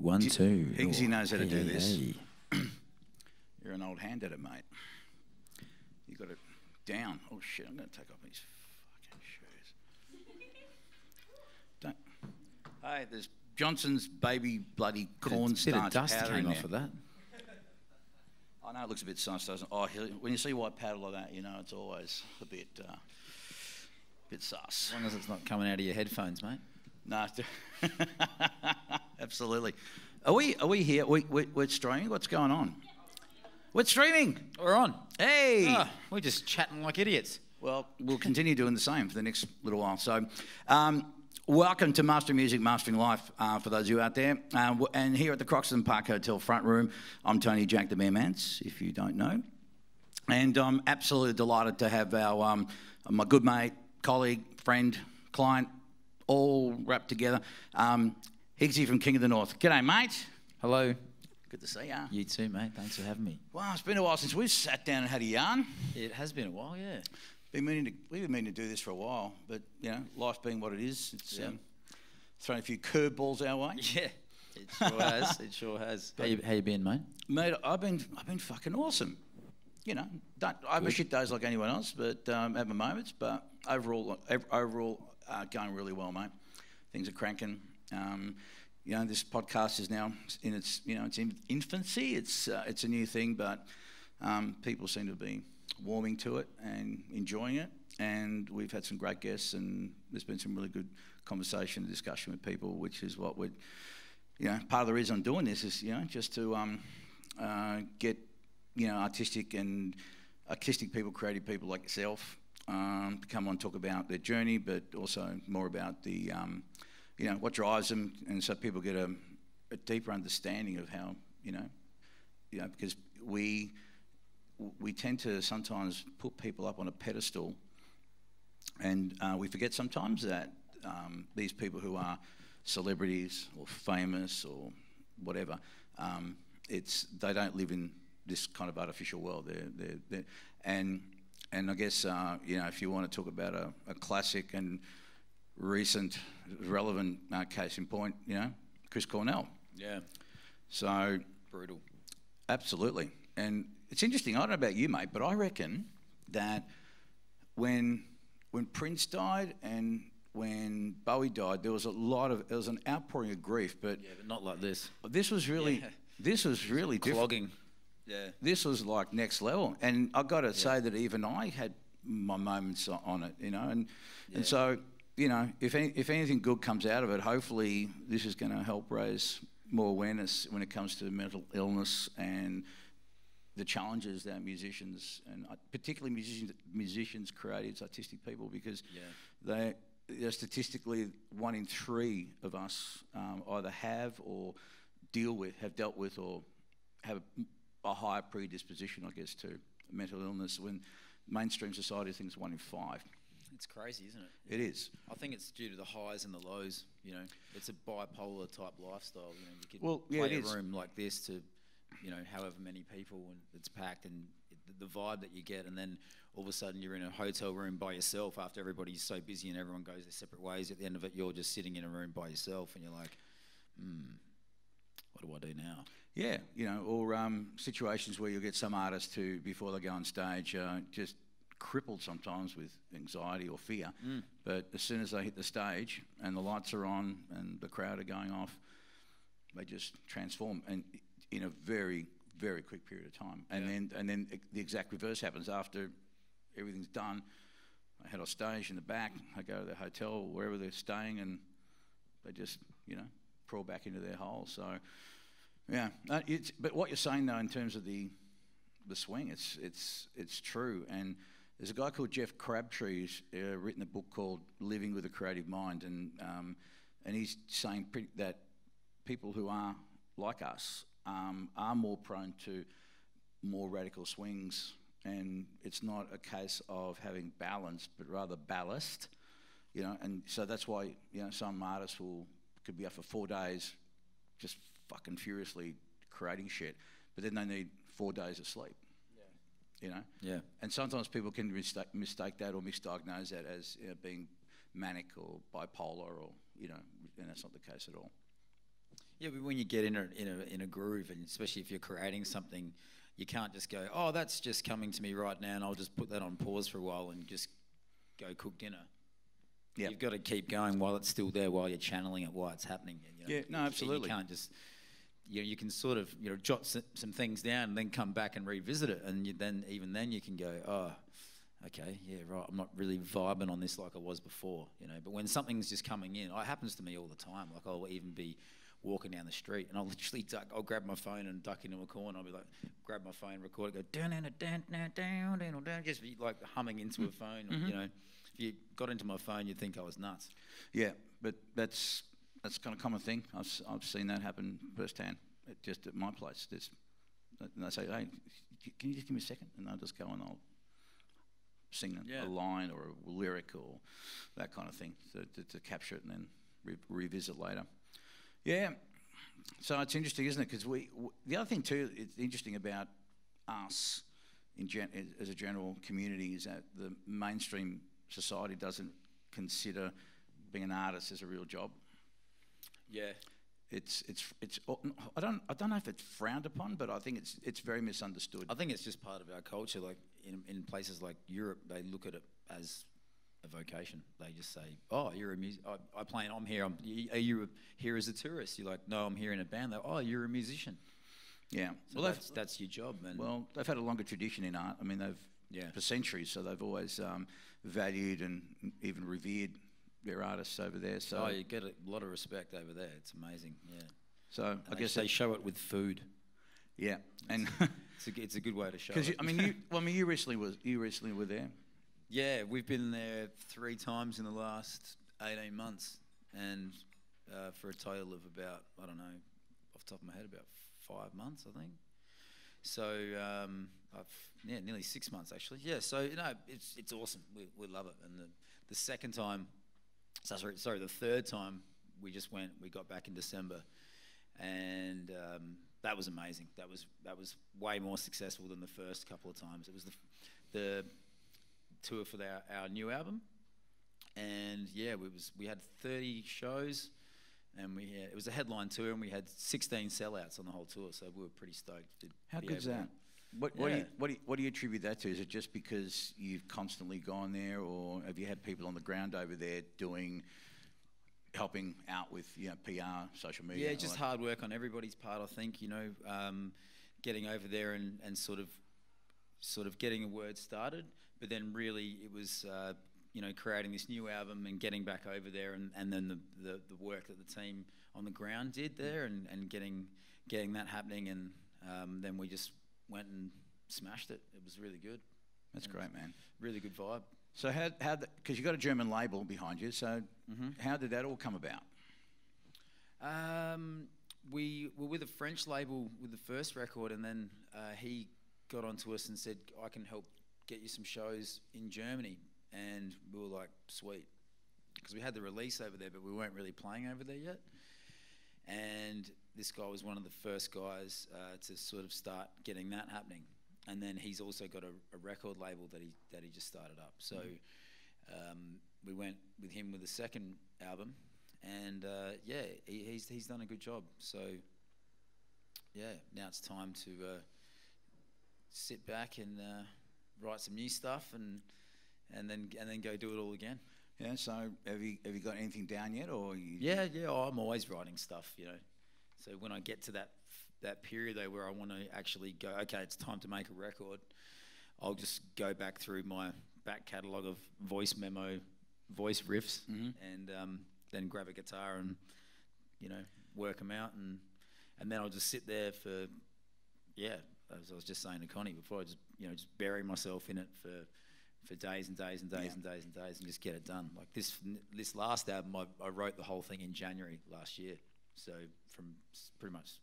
1, 2. Higgsy knows how to do this. Hey. You're an old hand at it, mate. You got it down. Oh shit! I'm going to take off these fucking shoes. Don't. Hey, there's Johnson's baby bloody cornstarch dust powder came in off there. of that. I know it looks a bit sus, doesn't it? Oh, when you see white powder like that, you know it's always a bit sus. As long as it's not coming out of your headphones, mate. No, absolutely. Are we here? We're streaming. What's going on? We're streaming. We're on. Hey. We're just chatting like idiots. Well, we'll continue doing the same for the next little while. So, welcome to Mastering Music, Mastering Life for those of you out there. And here at the Croxton Park Hotel front room, I'm Tony Jack the Bear Mance, if you don't know. And I'm absolutely delighted to have our my good mate, colleague, friend, client, all wrapped together. Higgsy from King of the North. G'day, mate. Hello. Good to see ya. You too, mate. Thanks for having me. Wow, it's been a while since we've sat down and had a yarn. It has been a while, yeah. We've been meaning to do this for a while, but you know, life being what it is, it's thrown a few curveballs our way. Yeah, it sure has. It sure has. How you been, mate? Mate, I've been fucking awesome. You know, I have my shit days like anyone else, but at my moments. But overall, going really well, mate. Things are cranking. You know, this podcast is now in its infancy. It's a new thing, but people seem to be warming to it and enjoying it. And we've had some great guests, and there's been some really good conversation and discussion with people, which is what we're, you know, part of the reason I'm doing this is, you know, just to get, you know, artistic people, creative people like yourself, to come on and talk about their journey, but also more about the, you know, what drives them, and so people get a deeper understanding of how, you know, because we tend to sometimes put people up on a pedestal, and we forget sometimes that these people who are celebrities or famous or whatever, they don't live in this kind of artificial world. And I guess you know, if you want to talk about a classic and recent relevant case in point, you know, Chris Cornell. Yeah. So brutal. Absolutely. And it's interesting, I don't know about you, mate, but I reckon that when Prince died and when Bowie died, there was an outpouring of grief, but yeah, but not like this. This was really different. Clogging. Yeah. This was like next level, and I got to say that even I had my moments on it, you know, and so, you know, if anything good comes out of it, hopefully this is going to help raise more awareness when it comes to mental illness and the challenges that musicians, and particularly musicians, creatives, artistic people, because they're statistically 1 in 3 of us either have or have dealt with or have a higher predisposition, I guess, to mental illness, when mainstream society thinks 1 in 5. It's crazy, isn't it? It is. I think it's due to the highs and the lows. You know, it's a bipolar type lifestyle. You know, you could play a room like this to, you know, however many people, and it's packed, and the vibe that you get, and then all of a sudden you're in a hotel room by yourself after everybody's so busy and everyone goes their separate ways. At the end of it, you're just sitting in a room by yourself, and you're like, what do I do now? Yeah, you know, or situations where you'll get some artists who, before they go on stage, just crippled sometimes with anxiety or fear, but as soon as they hit the stage and the lights are on and the crowd are going off, they just transform, and in a very, very quick period of time. And then the exact reverse happens after everything's done. I head off stage in the back, I go to the hotel or wherever they're staying, and they just, you know, crawl back into their hole. So yeah, but what you're saying though in terms of the swing, it's true. And there's a guy called Jeff Crabtree who's written a book called Living with a Creative Mind, and he's saying that people who are like us are more prone to more radical swings, and it's not a case of having balance, but rather ballast, you know. And so that's why, you know, some artists could be up for 4 days just fucking furiously creating shit, but then they need 4 days of sleep. You know? Yeah. And sometimes people can mistake that or misdiagnose that as, you know, being manic or bipolar, or, you know, and that's not the case at all. Yeah, but when you get in a groove, and especially if you're creating something, you can't just go, oh, that's just coming to me right now, and I'll just put that on pause for a while and just go cook dinner. Yeah, you've got to keep going while it's still there, while you're channeling it, while it's happening. You know? Yeah, no, absolutely. You can't just, you can sort of, jot some things down and then come back and revisit it, and even then you can go, oh, okay, yeah, right, I'm not really vibing on this like I was before, But when something's just coming in, it happens to me all the time. Like I'll even be walking down the street and I'll literally I'll grab my phone and duck into a corner. I'll be like, grab my phone, record it, go down, just be like humming into a phone. Or, if you got into my phone, you'd think I was nuts. Yeah, but that's kind of a common thing. I've seen that happen firsthand, just at my place. And I say, hey, can you just give me a second? And I'll just go and I'll sing a line or a lyric or that kind of thing to capture it and then revisit later. Yeah, so it's interesting, isn't it? Because the other thing too, it's interesting about us as a general community is that the mainstream society doesn't consider being an artist as a real job. Yeah, it's I don't know if it's frowned upon, but I think it's very misunderstood. I think it's just part of our culture. Like in places like Europe, they look at it as a vocation. They just say, "Oh, you're a I'm here. Are you here as a tourist?" You're like, "No, I'm here in a band." They're, "Oh, you're a musician." Yeah, so well, that's your job, man. Well, they've had a longer tradition in art. I mean, for centuries, so they've always valued and even revered their artists over there. So you get a lot of respect over there. It's amazing. Yeah. So I guess they show it with food. Yeah, and it's a good way to show. Because you recently were there. Yeah, we've been there 3 times in the last 18 months, and for a total of about, I don't know, off the top of my head, about 5 months, I think. So, nearly 6 months actually. Yeah, so it's awesome. We love it. And the second time, the third time we got back in December, and that was amazing. That was way more successful than the first couple of times. It was the tour for our new album, and we had 30 shows, and it was a headline tour, and we had 16 sellouts on the whole tour, so we were pretty stoked. How good's that? What do you attribute that to? Is it just because you've constantly gone there, or have you had people on the ground over there helping out with PR, social media? Yeah, just hard work on everybody's part, I think. Getting over there and sort of getting a word started. But then really it was, creating this new album and getting back over there, and then the work that the team on the ground did there, and getting that happening, and then we just went and smashed it. It was really good. That's great, man. Really good vibe. So because you got a German label behind you, so how did that all come about? We were with a French label with the first record, and then he got onto us and said, I can help get you some shows in Germany. And we were like, sweet. Because we had the release over there, but we weren't really playing over there yet. And this guy was one of the first guys to sort of start getting that happening. And then he's also got a record label that he just started up. So we went with him with the second album, and he's done a good job. So now it's time to sit back and write some new stuff, and then go do it all again. Yeah. So have you got anything down yet, or Yeah. I'm always writing stuff, So when I get to that period though where I want to actually go, okay, it's time to make a record, I'll just go back through my back catalogue of voice riffs, and then grab a guitar and work them out, and then I'll just sit there for as I was just saying to Connie before, I just bury myself in it for days and days and days and days and days, and just get it done. Like this last album, I wrote the whole thing in January last year. So from pretty much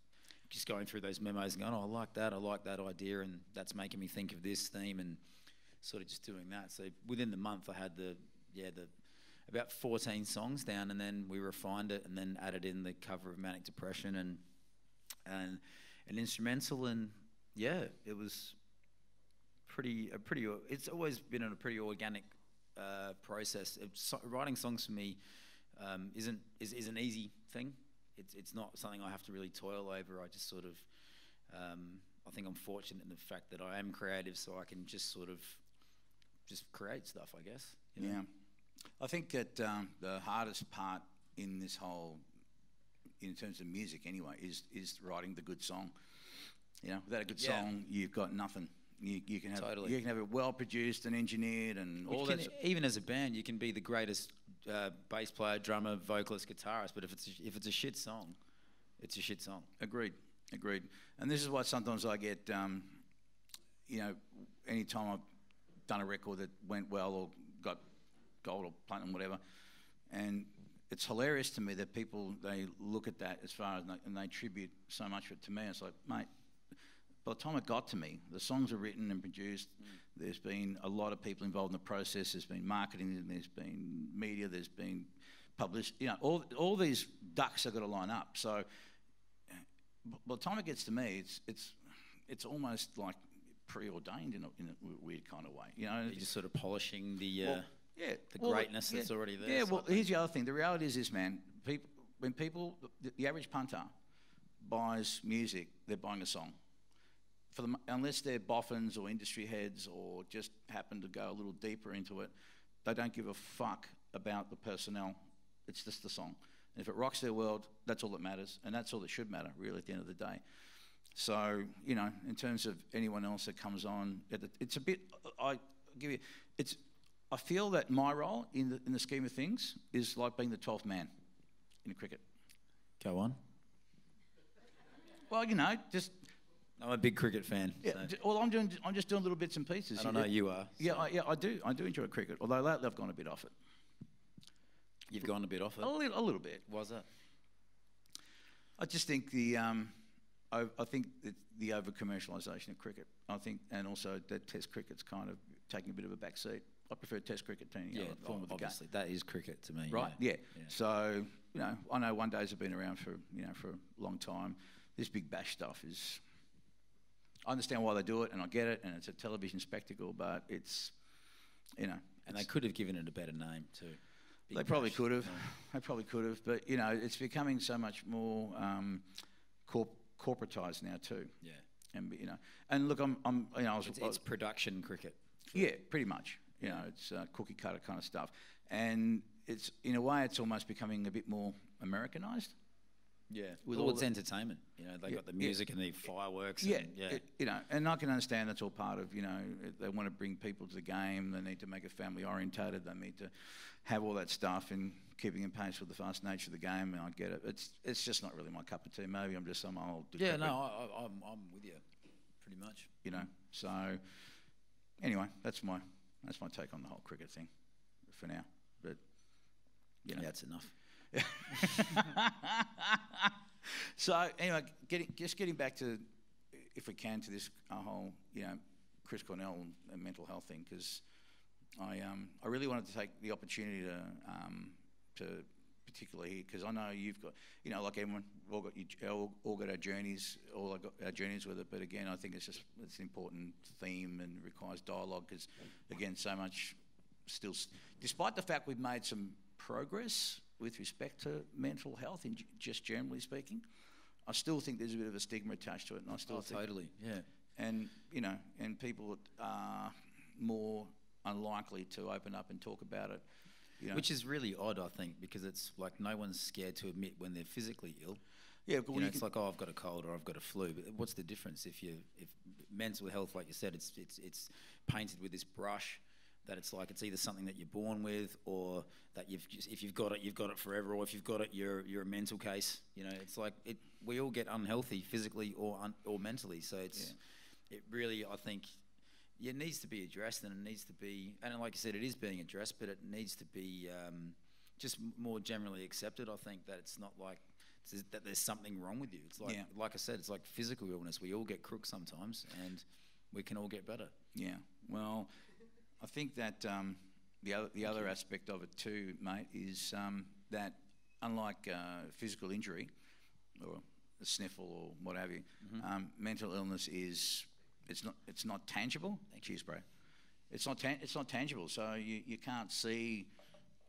just going through those memos and going, I like that idea, and that's making me think of this theme, and sort of just doing that. So within the month, I had the about 14 songs down, and then we refined it, and then added in the cover of Manic Depression and an instrumental, and it was it's always been a pretty organic process. Writing songs for me is an easy thing. it's not something I have to really toil over. I just sort of, I think I'm fortunate in the fact that I am creative, so I can just sort of just create stuff, I guess. You know? Yeah. I think that the hardest part in this whole, in terms of music anyway, is writing the good song. You know, without a good song, you've got nothing. You can have you can have it well produced and engineered and all that. Even as a band, you can be the greatest bass player, drummer, vocalist, guitarist, but if it's a shit song, it's a shit song. Agreed. And this is why sometimes I get, you know, anytime I've done a record that went well or got gold or platinum, whatever, and it's hilarious to me that people, they look at that as far as, and they attribute so much of it to me. It's like, mate, by the time it got to me, the songs are written and produced. There's been a lot of people involved in the process. There's been marketing, there's been media, there's been published. You know, all these ducks have got to line up. So by the time it gets to me, it's almost like preordained in a weird kind of way. You know, you're just sort of polishing the the well, greatness that's already there. Yeah. Well, here's the other thing. The reality is this, man. When the average punter buys music, they're buying a song. Unless they're boffins or industry heads or just happen to go a little deeper into it, they don't give a fuck about the personnel. It's just the song. And if it rocks their world, that's all that matters, and that's all that should matter, really, at the end of the day. So, you know, in terms of anyone else that comes on, it's a bit. I feel that my role in the scheme of things is like being the 12th man in cricket. Go on. Well, you know, just. I'm a big cricket fan. Yeah. So. Well, I'm just doing little bits and pieces. I don't know you are. Yeah, I do enjoy cricket. Although lately I've gone a bit off it. You've gone a bit off it. A little bit. Why's that? I just think I think the over commercialisation of cricket. I think, and also that Test cricket's kind of taking a bit of a back seat. I prefer Test cricket to any other form of the game. Obviously, that is cricket to me. Right? Yeah. So you know, I know one days have been around for for a long time. This Big Bash stuff is. I understand why they do it, and I get it, and it's a television spectacle, but it's, you know. And they could have given it a better name too. They probably could have. They probably could have, but you know, it's becoming so much more corporatized now too. Yeah. And you know, and look, I'm you know, it's production cricket. Yeah, pretty much. You know, it's cookie cutter kind of stuff, and it's in a way, it's almost becoming a bit more Americanized. Yeah, with all it's entertainment. You know, they got the music and the fireworks. Yeah, and, you know, and I can understand that's all part of, you know, they want to bring people to the game. They need to make it family orientated. They need to have all that stuff and keeping in pace with the fast nature of the game. And I get it. It's just not really my cup of tea. Maybe I'm just some old. Yeah, no, I'm with you, pretty much. You know, so anyway, that's my take on the whole cricket thing, for now. But you know, that's enough. So anyway, getting back to, if we can, to this whole, you know, Chris Cornell and mental health thing, because I really wanted to take the opportunity to particularly, because I know you've got, you know, like everyone, all got our journeys, all got our journeys with it. But again, I think it's an important theme and requires dialogue, because again, so much still, despite the fact we've made some progress with respect to mental health, in just generally speaking, I still think there's a bit of a stigma attached to it, and I still think, totally, yeah. And you know, and people are more unlikely to open up and talk about it, you know. Which is really odd, I think, because it's like no one's scared to admit when they're physically ill. Yeah, you know, it's like, oh, I've got a cold or I've got a flu. But what's the difference if mental health, like you said, it's painted with this brush. That it's like it's either something that you're born with, or that if you've got it forever, or if you've got it, you're a mental case. You know, it's like we all get unhealthy physically or mentally. So it really, I think, it needs to be addressed, and it needs to be, and like you said, it is being addressed, but it needs to be just more generally accepted. I think that it's not like that there's something wrong with you. It's like, like I said, it's like physical illness. We all get crooks sometimes, and we can all get better. Yeah. Well, I think that the other aspect of it too, mate, is that unlike physical injury or a sniffle or what have you, mental illness is it's not tangible. Cheers, bro. It's not tangible. So you can't see,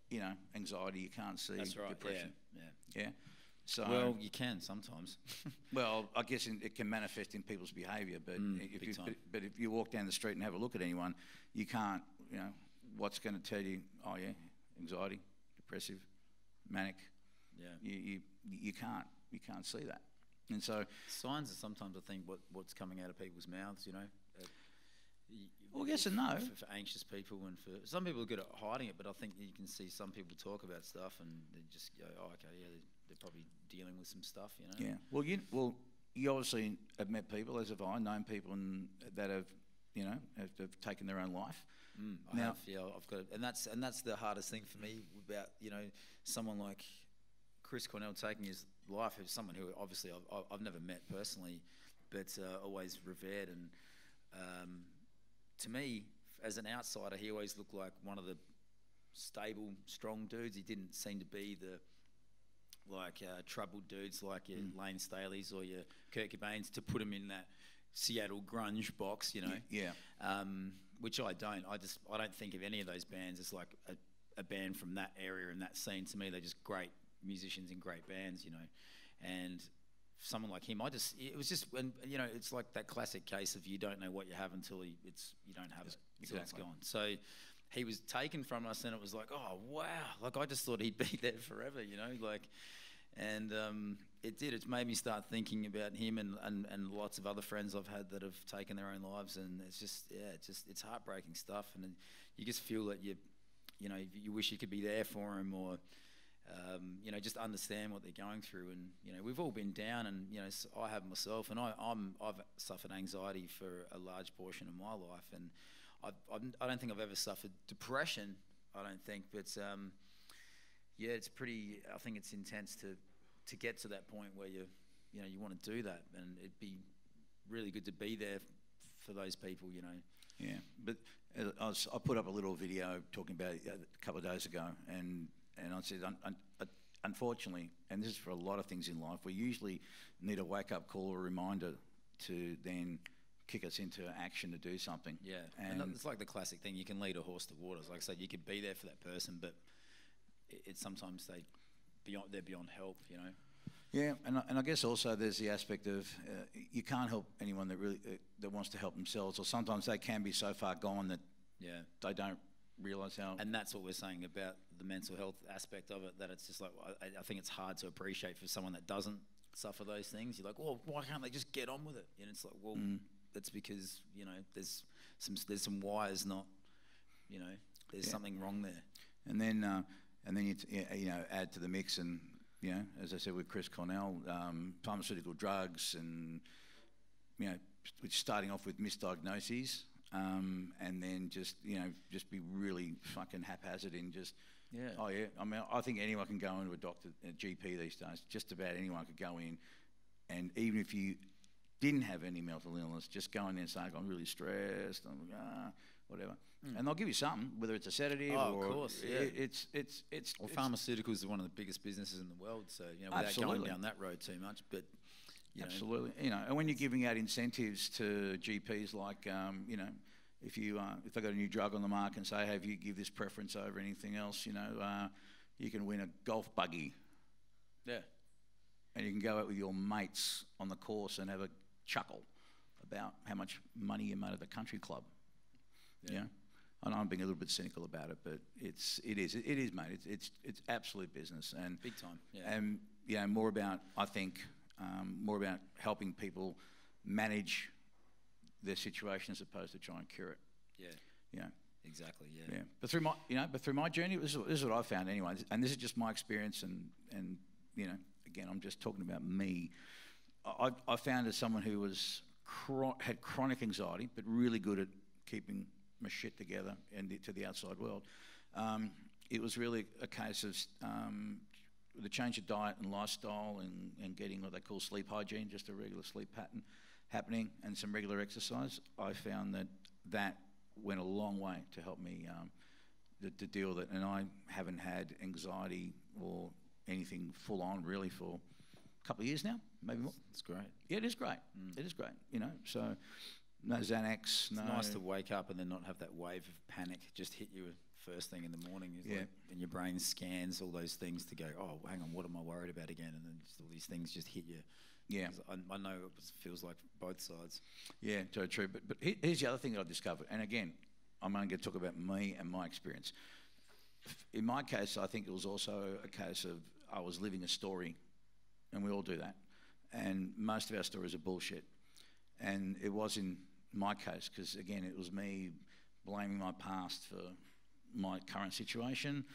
you know, anxiety. You can't see depression. Yeah. So, well, you can sometimes. well, I guess it can manifest in people's behaviour, but if you walk down the street and have a look at anyone, you can't, you know, what's going to tell you, oh yeah, anxiety, depressive, manic. Yeah. You can't see that. And so signs are sometimes, I think, what's coming out of people's mouths, you know. Well, yes and no. For anxious people, and for some people are good at hiding it, but I think you can see some people talk about stuff and they just go, oh, okay, yeah, they're probably dealing with some stuff, you know. Yeah. Well, you obviously have met people, as have I, known people that have, you know, have taken their own life. I have, yeah, I've got, and that's the hardest thing for me about, you know, someone like Chris Cornell taking his life, who's someone who obviously I've never met personally, but always revered. And to me, as an outsider, he always looked like one of the stable, strong dudes. He didn't seem to be the troubled dudes like your Lane Staley's or your Kurt Cobain's, to put him in that Seattle grunge box, you know. Yeah. Which I don't. I don't think of any of those bands as like a band from that area and that scene. To me, they're just great musicians in great bands, you know. And someone like him, it was just, when, you know, it's like that classic case of you don't know what you have until you don't have it, until it's gone. So he was taken from us, and it was like, oh wow, like I just thought he'd be there forever, you know, like. And it did. It's made me start thinking about him and lots of other friends I've had that have taken their own lives, and it's just, yeah, it's heartbreaking stuff, and you just feel that you know, you wish you could be there for them, or you know, just understand what they're going through. And you know, we've all been down, and you know, I have myself, and I've suffered anxiety for a large portion of my life, and I don't think I've ever suffered depression. I don't think, but yeah, it's pretty. I think it's intense to get to that point where you know you want to do that, and it'd be really good to be there for those people, you know. Yeah, but I put up a little video talking about it a couple of days ago, and I said, unfortunately, and this is for a lot of things in life, we usually need a wake-up call or a reminder to then kick us into action to do something. Yeah, and it's like the classic thing, you can lead a horse to water. Like I said, you could be there for that person, but it's sometimes they're beyond help, you know. Yeah, and I guess also there's the aspect of you can't help anyone that really that wants to help themselves, or sometimes they can be so far gone that they don't realise how. And that's what we're saying about the mental health aspect of it, that it's just like, I think it's hard to appreciate for someone that doesn't suffer those things. You're like, well, why can't they just get on with it? And it's like, well, that's because, you know, there's some wires not, you know, there's something wrong there. And then you know, add to the mix, and you know, as I said with Chris Cornell, pharmaceutical drugs, and you know, starting off with misdiagnoses, and then just, you know, just be really fucking haphazard in just. Yeah. Oh yeah. I mean, I think anyone can go into a GP these days. Just about anyone could go in, and even if you didn't have any mental illness, just go in there and say, I'm really stressed, whatever. And they'll give you something, whether it's a sedative or... of course, yeah. Well, pharmaceuticals are one of the biggest businesses in the world, so, you know, without going down that road too much, but, you know. You know, and when you're giving out incentives to GPs, like, you know, if they got a new drug on the market and say, hey, if you give this preference over anything else, you know, you can win a golf buggy. Yeah. And you can go out with your mates on the course and have a chuckle about how much money you made at the country club. Yeah. You know? I know I'm being a little bit cynical about it, but it is, mate. It's absolute business, and big time. Yeah. And you know, more about, I think, more about helping people manage their situation as opposed to try and cure it. Yeah. You know. Exactly. Yeah. Yeah. But through my journey, this is what I found anyway, and this is just my experience, and you know, again, I'm just talking about me. I found as someone who had chronic anxiety, but really good at keeping my shit together and to the outside world. It was really a case of the change of diet and lifestyle, and getting what they call sleep hygiene, just a regular sleep pattern happening, and some regular exercise. I found that went a long way to help me to deal with it. And I haven't had anxiety or anything full on really for a couple of years now, maybe more. It's great. Yeah, it is great. It is great, you know, so no Xanax. It's nice to wake up and then not have that wave of panic just hit you first thing in the morning. Is Yeah. like, and your brain scans all those things to go, oh, hang on, what am I worried about again? And then just all these things just hit you. Yeah. 'Cause I know it feels like both sides. Yeah, so true. But here's the other thing that I discovered. And again, I'm only going to talk about me and my experience. In my case, I think it was also a case of I was living a story, and we all do that. And most of our stories are bullshit. And it was in my case, because again, it was me blaming my past for my current situation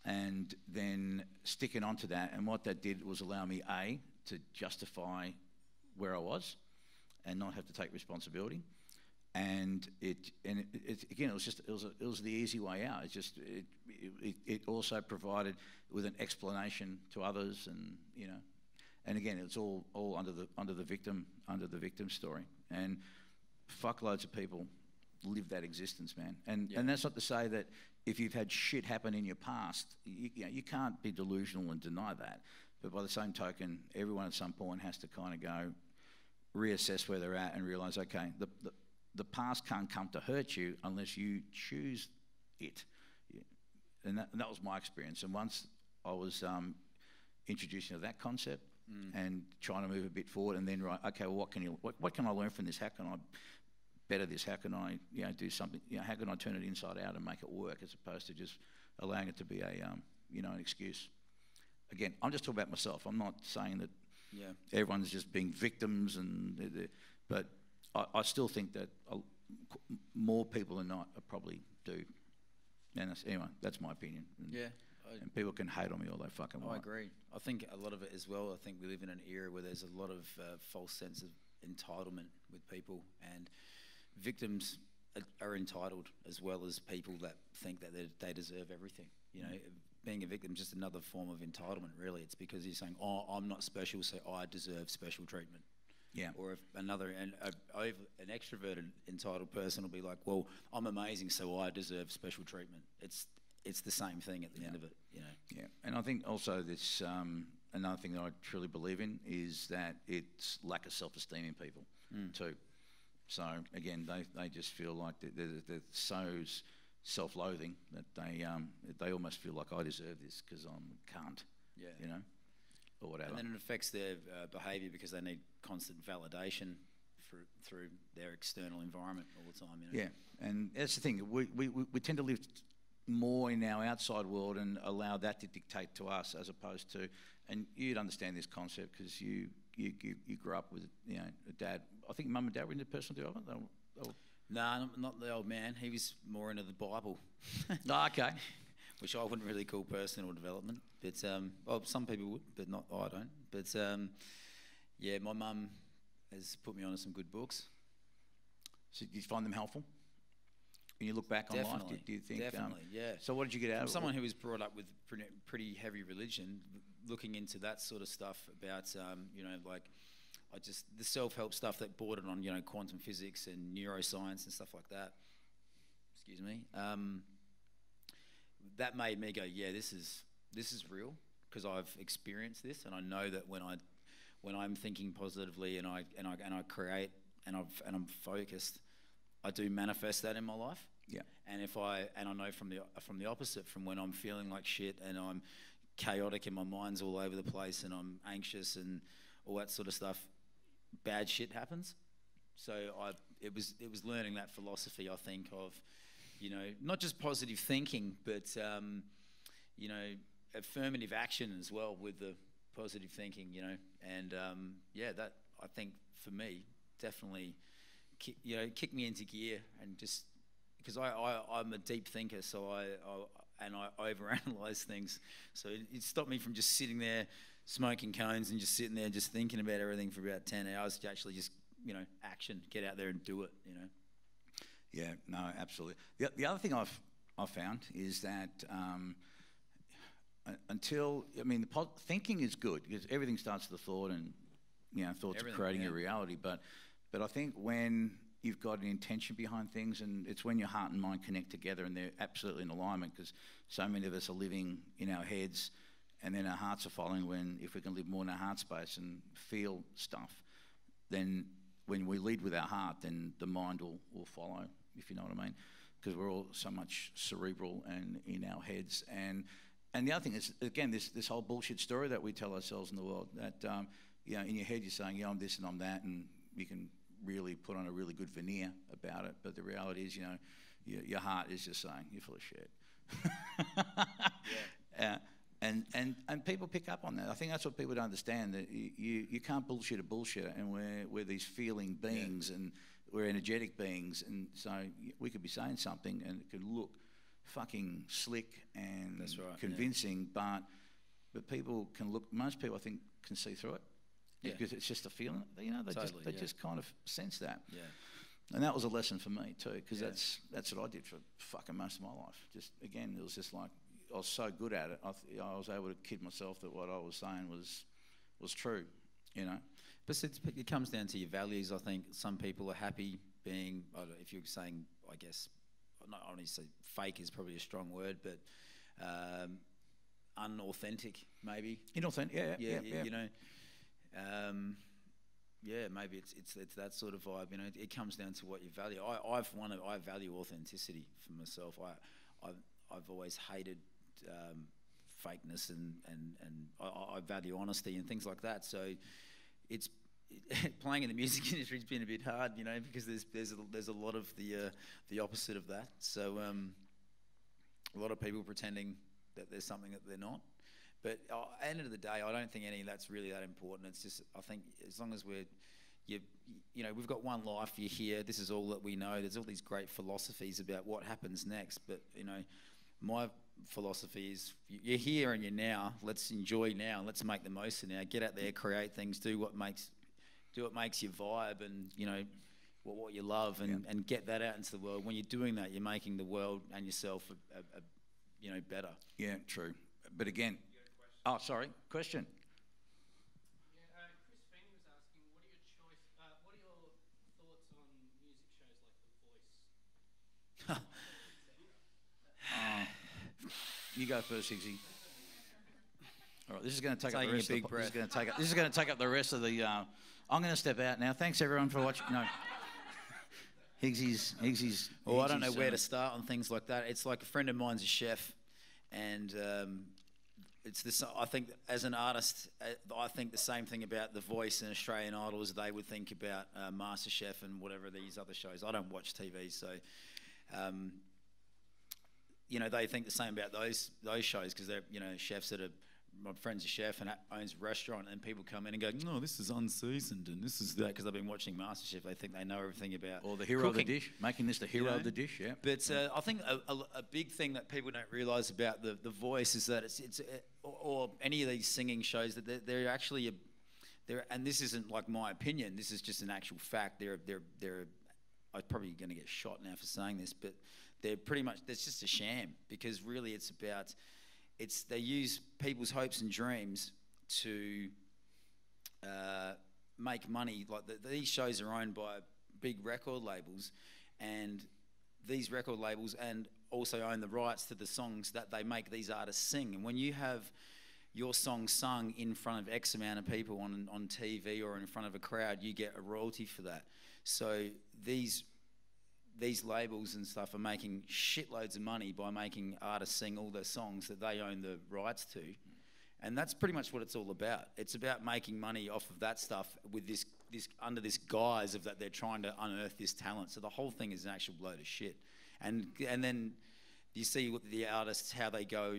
and then sticking onto that. And what that did was allow me, A, to justify where I was and not have to take responsibility. And it was the easy way out. It also provided with an explanation to others, and and again, it's all under the victim story. And fuckloads of people live that existence, man. And that's not to say that if you've had shit happen in your past, you can't be delusional and deny that. But by the same token, everyone at some point has to kind of go reassess where they're at and realise, okay, the past can't come to hurt you unless you choose it. And that was my experience. And once I was introduced into that concept and trying to move a bit forward, and then okay, well, what can I learn from this? How can I better this? How can I do something? How can I turn it inside out and make it work, as opposed to just allowing it to be an excuse. Again, I'm just talking about myself. I'm not saying that everyone's just being victims, but I still think that more people than not probably do. And anyway, that's my opinion. And people can hate on me all they fucking want. I agree. I think a lot of it as well, I think we live in an era where there's a lot of false sense of entitlement with people, and victims are entitled as well as people that think that they deserve everything. Being a victim is just another form of entitlement, really. It's because you're saying, oh, I'm not special, so I deserve special treatment. Yeah. Or if an extroverted, entitled person will be like, well, I'm amazing, so I deserve special treatment. It's the same thing at the end of it, Yeah, and I think also this another thing that I truly believe in is that it's lack of self-esteem in people too. So again, they just feel like they're so self-loathing that they almost feel like I deserve this because I can't. Or whatever. And then it affects their behaviour because they need constant validation through their external environment all the time. Yeah, and that's the thing. We tend to live more in our outside world and allow that to dictate to us, as opposed to, and you'd understand this concept because you grew up with a dad. I think mum and dad were into personal development. No, not the old man. He was more into the Bible. Okay. Which I wouldn't really call personal development, but some people would, but not I don't. But my mum has put me on some good books. So do you find them helpful? When you look back on life, do you think? Definitely, yeah. So what did you get out of it? Someone who was brought up with pretty heavy religion, looking into that sort of stuff about, the self-help stuff that bordered on, quantum physics and neuroscience and stuff like that. Excuse me. That made me go, yeah, this is real, because I've experienced this, and I know that when I'm thinking positively and I create and I'm focused, I do manifest that in my life. Yeah. And I know from the opposite, from when I'm feeling like shit and I'm chaotic and my mind's all over the place and I'm anxious and all that sort of stuff, bad shit happens. So it was learning that philosophy, I think, of not just positive thinking, but affirmative action as well with the positive thinking, and that, I think, for me, definitely kicked me into gear, and just because I'm a deep thinker, so I overanalyze things, so it stopped me from just sitting there smoking cones and just sitting there just thinking about everything for about 10 hours to actually just action, get out there and do it. Yeah, no, absolutely. The other thing I've found is that thinking is good, because everything starts with a thought, and thoughts are creating your reality. But I think when you've got an intention behind things, and it's when your heart and mind connect together and they're absolutely in alignment, because so many of us are living in our heads, and then our hearts are following. If we can live more in our heart space and feel stuff, then when we lead with our heart, then the mind will follow, if you know what I mean. because we're all so much cerebral and in our heads. And the other thing is, again, this whole bullshit story that we tell ourselves in the world, that you know, in your head you're saying, yeah, I'm this and I'm that, and you can really put on a really good veneer about it, but the reality is, you know, your heart is just saying you're full of shit. Yeah. And people pick up on that. I think that's what people don't understand, that you can't bullshit a bullshitter, and we're these feeling beings, and we're energetic beings, and so we could be saying something and it could look fucking slick and That's right, convincing, but people can look, most people I think can see through it, because it's just a feeling, you know, they just kind of sense that. Yeah. And that was a lesson for me too, because that's what I did for fucking most of my life. Just, again, it was just like, I was so good at it, I was able to kid myself that what I was saying was true, you know. But it comes down to your values. I think some people are happy being, I don't know, if you're saying, I guess, not honestly, fake is probably a strong word, but unauthentic, maybe. Inauthentic, yeah. You know, maybe it's that sort of vibe. You know, it comes down to what you value. I value authenticity for myself. I've always hated fakeness, and I value honesty and things like that. So it's playing in the music industry has been a bit hard, you know, because there's a lot of the opposite of that. So a lot of people pretending that there's something that they're not. But at the end of the day, I don't think any of that's really that important. It's just, I think as long as you know, we've got one life, you're here, this is all that we know. There's all these great philosophies about what happens next. But, you know, my philosophy is you're here and you're now. Let's enjoy now. Let's make the most of now. Get out there, create things, do what makes you vibe, and, you know, what you love, and get that out into the world. When you're doing that, you're making the world and yourself you know, better. Yeah, true. But again, oh, sorry, question. Yeah, Chris Feeney was asking, what are your thoughts on music shows like The Voice? You go first, Higgsy. All right, this is going to take up the Taking a rest big of the, breath. this is going to take up the rest of the. I'm going to step out now. Thanks everyone for watching. No, Higgsy's. Well, I don't know where to start on things like that. It's like a friend of mine's a chef, and it's this. I think as an artist, I think the same thing about The Voice and Australian Idol as they would think about MasterChef and whatever these other shows. I don't watch TV, so you know, they think the same about those shows, because they're, you know, chefs that are. My friend's a chef and owns a restaurant, and people come in and go, no, this is unseasoned and this is that, because they've been watching MasterChef. They think they know everything about or the hero cooking. of the dish, making this the hero of the dish, yeah. But I think a big thing that people don't realise about the Voice is that it's or any of these singing shows, that they're actually and this isn't like my opinion. This is just an actual fact. They're I'm probably going to get shot now for saying this, but they're pretty much, it's just a sham, because really it's about. They use people's hopes and dreams to make money. Like these shows are owned by big record labels, and these record labels and also own the rights to the songs that they make these artists sing. And when you have your song sung in front of X amount of people on TV or in front of a crowd, you get a royalty for that. So these labels and stuff are making shitloads of money by making artists sing all their songs that they own the rights to. And that's pretty much what it's all about. It's about making money off of that stuff with this under this guise of that they're trying to unearth this talent. So the whole thing is an actual load of shit. And then you see what the artists, how they go,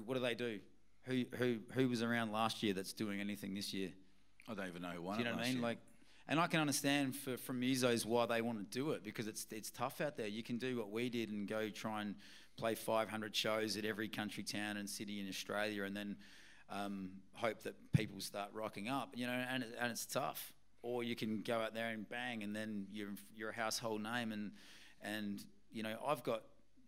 what do? Who was around last year that's doing anything this year? I don't even know who won. Do you know what I mean? Like, and I can understand from musos why they want to do it, because it's tough out there. You can do what we did and go try and play 500 shows at every country, town and city in Australia, and then hope that people start rocking up, you know, and it's tough. Or you can go out there and bang, and then you're a household name, and you know, I've got,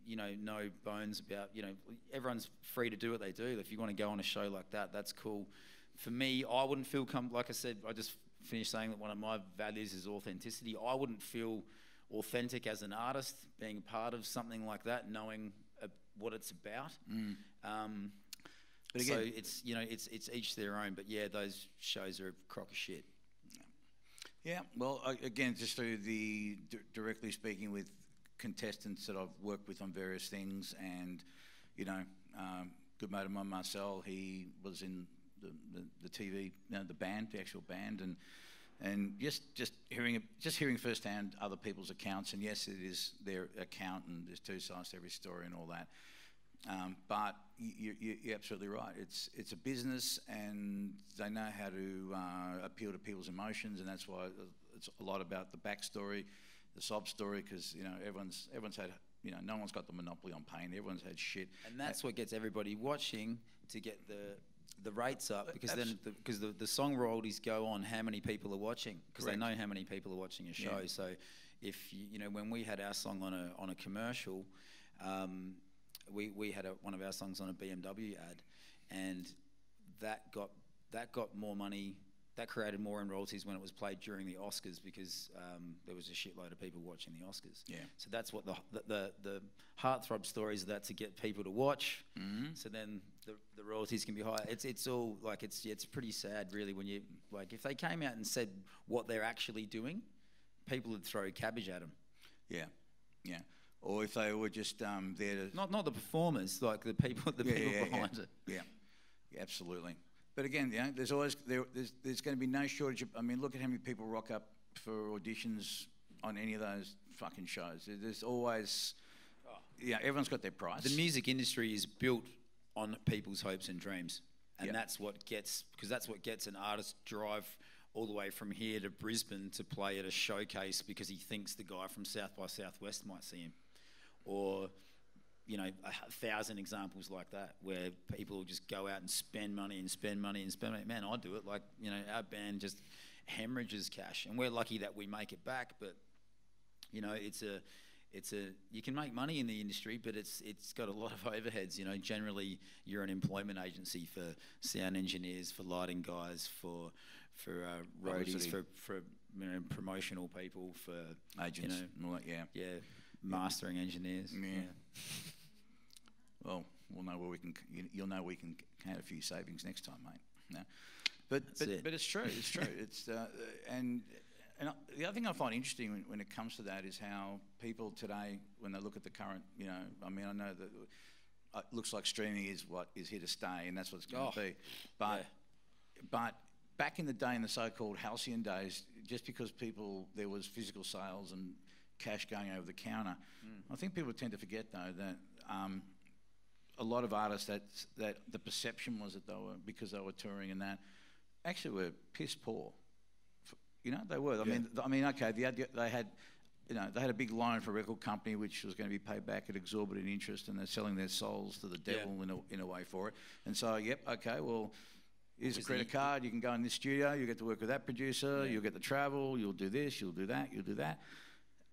you know, no bones about, you know, everyone's free to do what they do. If you want to go on a show like that, that's cool. For me, I wouldn't feel like I said, I just finished saying that one of my values is authenticity. I wouldn't feel authentic as an artist being part of something like that, knowing what it's about. But again, so it's, you know, it's each their own. But yeah, those shows are a crock of shit. Yeah. Well, again, just through the directly speaking with contestants that I've worked with on various things, and you know, good mate of mine, Marcel, he was in the TV, you know, the band, the actual band, and just hearing firsthand other people's accounts, and yes, it is their account, and there's two sides to every story and all that. But you're absolutely right. It's a business, and they know how to appeal to people's emotions, and that's why it's a lot about the backstory, the sob story, because you know everyone's had, you know, no one's got the monopoly on pain. Everyone's had shit, and that's what gets everybody watching to get the rates up, because the song royalties go on how many people are watching, because they know how many people are watching a show. Yeah. So if you know, when we had our song on a commercial, we had one of our songs on a BMW ad, and that got more money. That created more in royalties when it was played during the Oscars, because there was a shitload of people watching the Oscars. Yeah. So that's what the heartthrob stories are, that to get people to watch. Mm-hmm. So then the royalties can be higher. It's all like it's pretty sad really, when you, like, if they came out and said what they're actually doing, people would throw cabbage at them. Yeah. Yeah. Or if they were just there to not the performers, like the people behind it. Yeah. Yeah, absolutely. But again, you know, there's going to be no shortage of, I mean, look at how many people rock up for auditions on any of those fucking shows. There's always, yeah, everyone's got their price. The music industry is built on people's hopes and dreams, and that's what gets an artist drive all the way from here to Brisbane to play at a showcase because he thinks the guy from South by Southwest might see him, or, you know, 1,000 examples like that, where people will just go out and spend money and spend money and spend money. Man, I do it. Like, you know, our band just hemorrhages cash, and we're lucky that we make it back. But, you know, you can make money in the industry, but it's got a lot of overheads. You know, generally you're an employment agency for sound engineers, for lighting guys, for roadies, for you know, promotional people, for agents, you know, mastering engineers. Yeah. Well, we'll know where we can. You'll know we can have a few savings next time, mate. No, but it's true. It's true. It's and the other thing I find interesting when it comes to that is how people today, when they look at the current, you know, I mean, I know that it looks like streaming is what is here to stay, and that's what it's going to be. But back in the day, in the so-called halcyon days, just because there was physical sales and cash going over the counter, I think people tend to forget though that a lot of artists that the perception was that they were, because they were touring and that, actually were piss poor. You know, they were. I mean, okay, they had a big loan for a record company which was going to be paid back at exorbitant interest, and they're selling their souls to the devil in a way for it. And so, okay, well, here's a credit card. You can go in this studio. You get to work with that producer. You'll get to travel. You'll do this. You'll do that. You'll do that.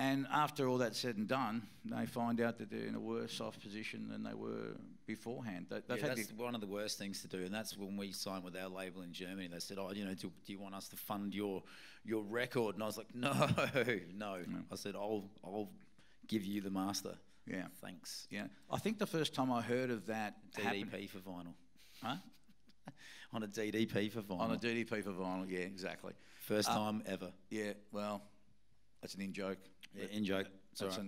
And after all that's said and done, they find out that they're in a worse off position than they were beforehand. That's one of the worst things to do, and that's when we signed with our label in Germany. They said, "Oh, you know, do you want us to fund your record?" And I was like, "No." I said, "I'll give you the master." Yeah, thanks. Yeah, I think the first time I heard of that DDP for vinyl, huh? On a DDP for vinyl. On a DDP for vinyl, yeah, exactly. First time ever. Yeah, well, that's an in-joke. Yeah, in-joke.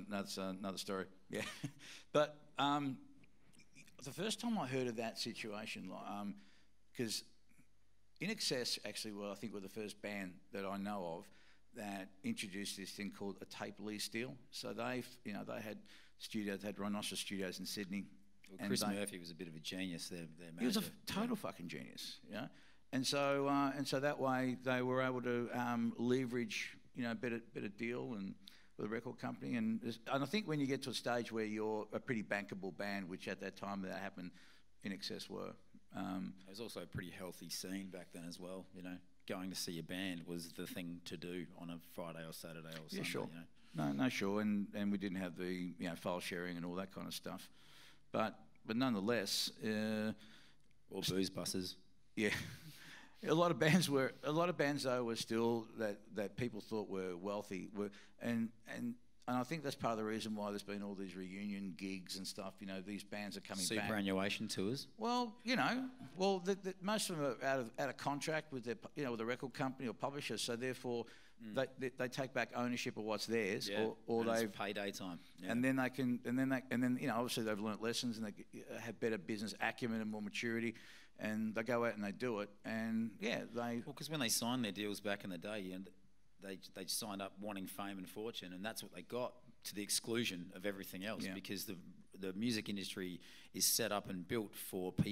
That's another story. Yeah. But the first time I heard of that situation, because In Excess actually I think were the first band that I know of that introduced this thing called a tape lease deal. So they had studios, they had Rhinoceros Studios in Sydney. Well, Chris Murphy was a bit of a genius. Their manager. He was a total fucking genius, you know? And so that way they were able to leverage, you know, a better deal and with a record company. And I think when you get to a stage where you're a pretty bankable band, which at that time that happened, In Excess were. It was also a pretty healthy scene back then as well. You know, going to see a band was the thing to do on a Friday or Saturday or Sunday. Yeah, sure. You know? No, sure. And we didn't have the file sharing and all that kind of stuff. But nonetheless, or booze buses. Yeah. A lot of bands though were still that people thought were wealthy and I think that's part of the reason why there's been all these reunion gigs and stuff. You know, these bands are coming back. Superannuation tours. Well, you know, most of them are out of contract with their with a record company or publisher, so therefore they take back ownership of what's theirs, or and they it's payday time, and then you know, obviously they've learnt lessons and they have better business acumen and more maturity, and they go out and they do it, and because when they signed their deals back in the day, and they signed up wanting fame and fortune, and that's what they got, to the exclusion of everything else, because the music industry is set up and built for the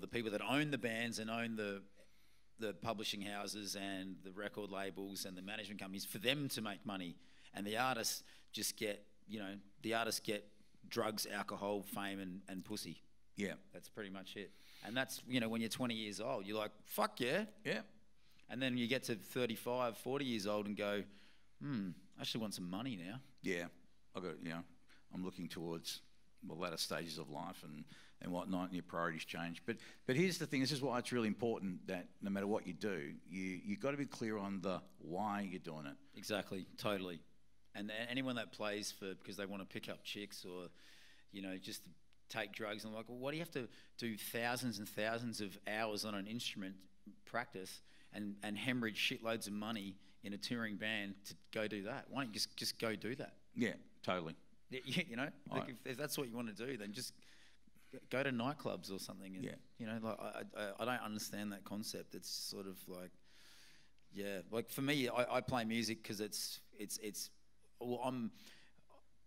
people that own the bands and own the publishing houses and the record labels and the management companies, for them to make money, and the artists just get, you know, drugs, alcohol, fame, and pussy. Yeah, that's pretty much it. And that's, you know, when you're 20 years old, you're like, fuck yeah. And then you get to 35, 40 years old and go, I actually want some money now. Yeah, I'm looking towards the latter stages of life and whatnot, and your priorities change. But here's the thing, this is why it's really important that no matter what you do, you've got to be clear on the why you're doing it. Exactly, totally. And anyone that plays because they want to pick up chicks, or, you know, just take drugs, and I'm like, well, why do you have to do thousands and thousands of hours on an instrument practice and hemorrhage shitloads of money in a touring band to go do that? Why don't you just go do that? Yeah, totally. You know, like if that's what you want to do, then just go to nightclubs or something. And, you know, like I don't understand that concept. It's sort of like, like for me, I play music because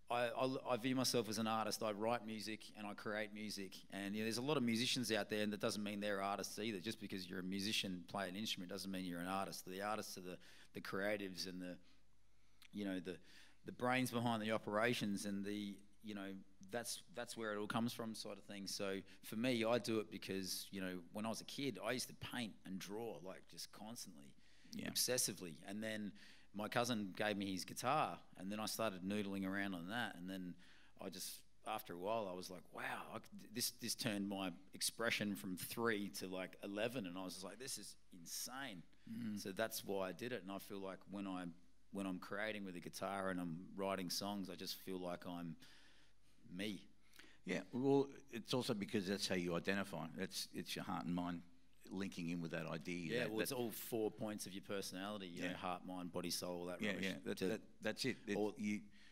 I view myself as an artist. I write music and I create music, and you know, there's a lot of musicians out there, and that doesn't mean they're artists either. Just because you're a musician, play an instrument, doesn't mean you're an artist. The artists are the creatives and the brains behind the operations, and you know, that's where it all comes from, sort of thing. So for me, I do it because, you know, when I was a kid, I used to paint and draw like just constantly, obsessively, and then my cousin gave me his guitar, and then I started noodling around on that, and then I just, after a while, I was like, wow, this turned my expression from 3 to like 11, and I was just like, this is insane. So that's why I did it, and I feel like when I'm creating with a guitar and I'm writing songs, I just feel like I'm me. Yeah, well, it's also because that's how you identify. It's your heart and mind linking in with that idea. Yeah, it's all 4 points of your personality, you know, heart, mind, body, soul, that rubbish. Yeah, that's it. All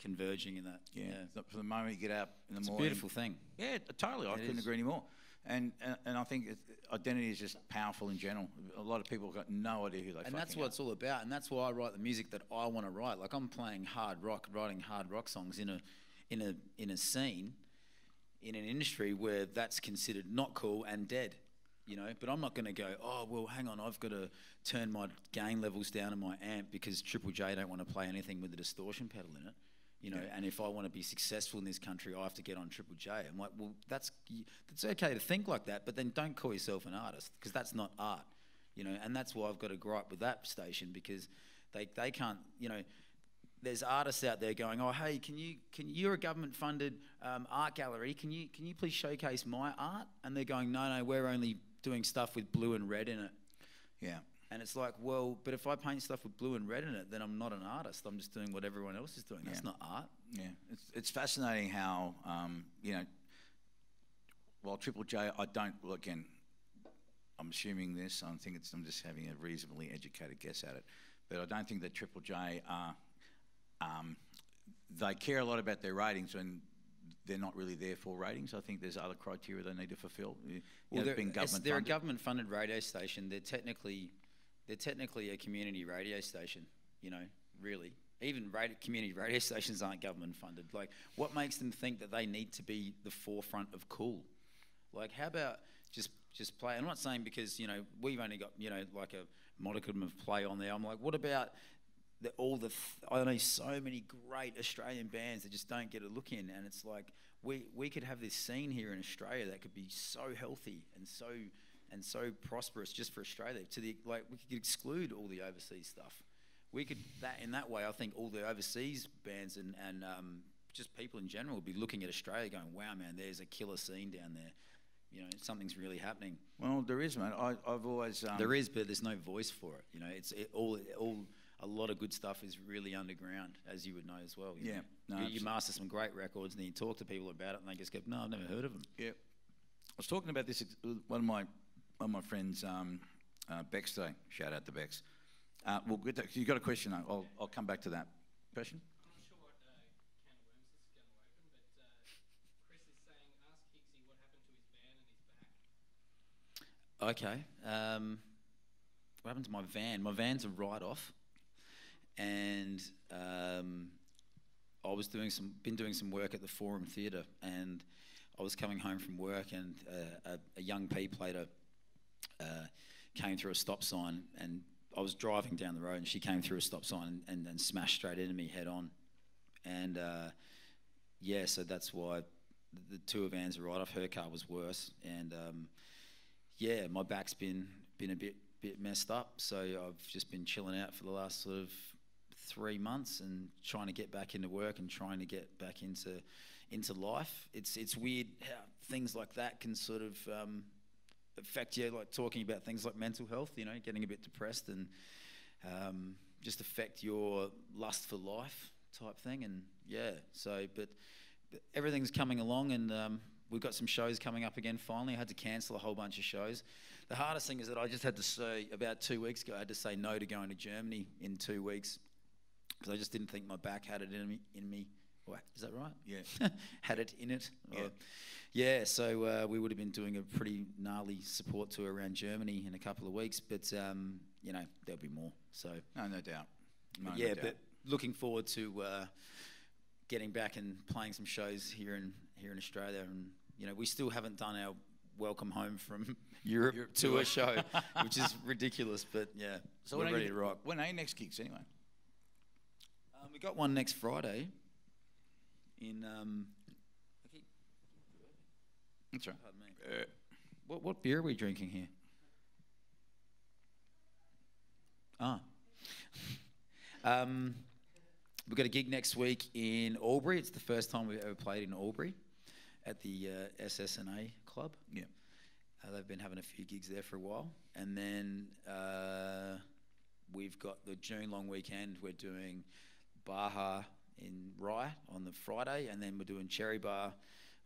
converging in that. Yeah. From the moment you get up in the morning. It's a beautiful thing. Yeah, totally. I couldn't agree anymore. And I think identity is just powerful in general. A lot of people have got no idea who they fucking are. And that's what it's all about. And that's why I write the music that I want to write. Like, I'm playing writing hard rock songs in a scene, in an industry where that's considered not cool and dead. You know, but I'm not going to go, oh, well, hang on, I've got to turn my gain levels down in my amp because Triple J don't want to play anything with a distortion pedal in it. You know, and if I want to be successful in this country, I have to get on Triple J. I'm like, well, that's okay to think like that, but then don't call yourself an artist, because that's not art. You know, and that's why I've got to gripe with that station, because they can't, you know, there's artists out there going, oh, hey, you're a government-funded art gallery, can you please showcase my art? And they're going, no, we're only doing stuff with blue and red in it. Yeah. And it's like, well, but if I paint stuff with blue and red in it, then I'm not an artist. I'm just doing what everyone else is doing. That's not art. Yeah. It's fascinating how, you know, while Triple J, again, I'm assuming this, I'm just having a reasonably educated guess at it, but I don't think that Triple J are, they care a lot about their ratings, and they're not really there for ratings. I think there's other criteria they need to fulfil. They're a government-funded radio station. They're technically a community radio station, you know, really. Even community radio stations aren't government-funded. Like, what makes them think that they need to be the forefront of cool? Like, how about just play? I'm not saying because, you know, we've only got, you know, like a modicum of play on there. I'm like, what about I know so many great Australian bands that just don't get a look in, and it's like we could have this scene here in Australia that could be so healthy and so prosperous just for Australia. We could exclude all the overseas stuff. We could in that way. I think all the overseas bands and just people in general would be looking at Australia, going, "Wow, man, there's a killer scene down there. You know, something's really happening." Well, there is, man. I've always there is, but there's no voice for it. You know, a lot of good stuff is really underground, as you would know as well. You know? You master some great records, and then you talk to people about it, and they just go, "No, I've never heard of them." Yeah, I was talking about this with one of my friends, Bex today. Shout out to Bex. Well, you've got a question, though. I'll come back to that. Question? I'm not sure what can of worms this is going to open, but Chris is saying, ask Higgsy what happened to his van and his back. Okay. What happened to my van? My van's a write-off, and I was been doing some work at the Forum Theatre, and I was coming home from work, and a young P plater came through a stop sign, and I was driving down the road, and she came through a stop sign and smashed straight into me head on, and yeah, so that's why the tour van's a write-off. Her car was worse, and yeah, my back's been a bit messed up, so I've just been chilling out for the last sort of 3 months and trying to get back into work and trying to get back into life. It's weird how things like that can sort of affect you, like talking about things like mental health, you know, getting a bit depressed and just affect your lust for life type thing. And yeah, so but everything's coming along, and we've got some shows coming up again finally. I had to cancel a whole bunch of shows. The hardest thing is that I just had to say, about 2 weeks ago, I had to say no to going to Germany in 2 weeks because I just didn't think my back had it in me. What, is that right? Yeah. Had it in it. Yeah. Yeah, so we would have been doing a pretty gnarly support tour around Germany in a couple of weeks, but you know, there'll be more. So No doubt. No yeah, doubt. but looking forward to getting back and playing some shows here in Australia, and you know, we still haven't done our welcome home from Europe tour show, which is ridiculous, but yeah, so we're ready to rock. When are your next gigs anyway? We got one next Friday in That's right. pardon me. What beer are we drinking here? We've got a gig next week in Albury. It's the first time we've ever played in Albury at the SSNA club. Yeah. They've been having a few gigs there for a while. And then we've got the June long weekend. We're doing Baja in Rye on the Friday, and then we're doing Cherry Bar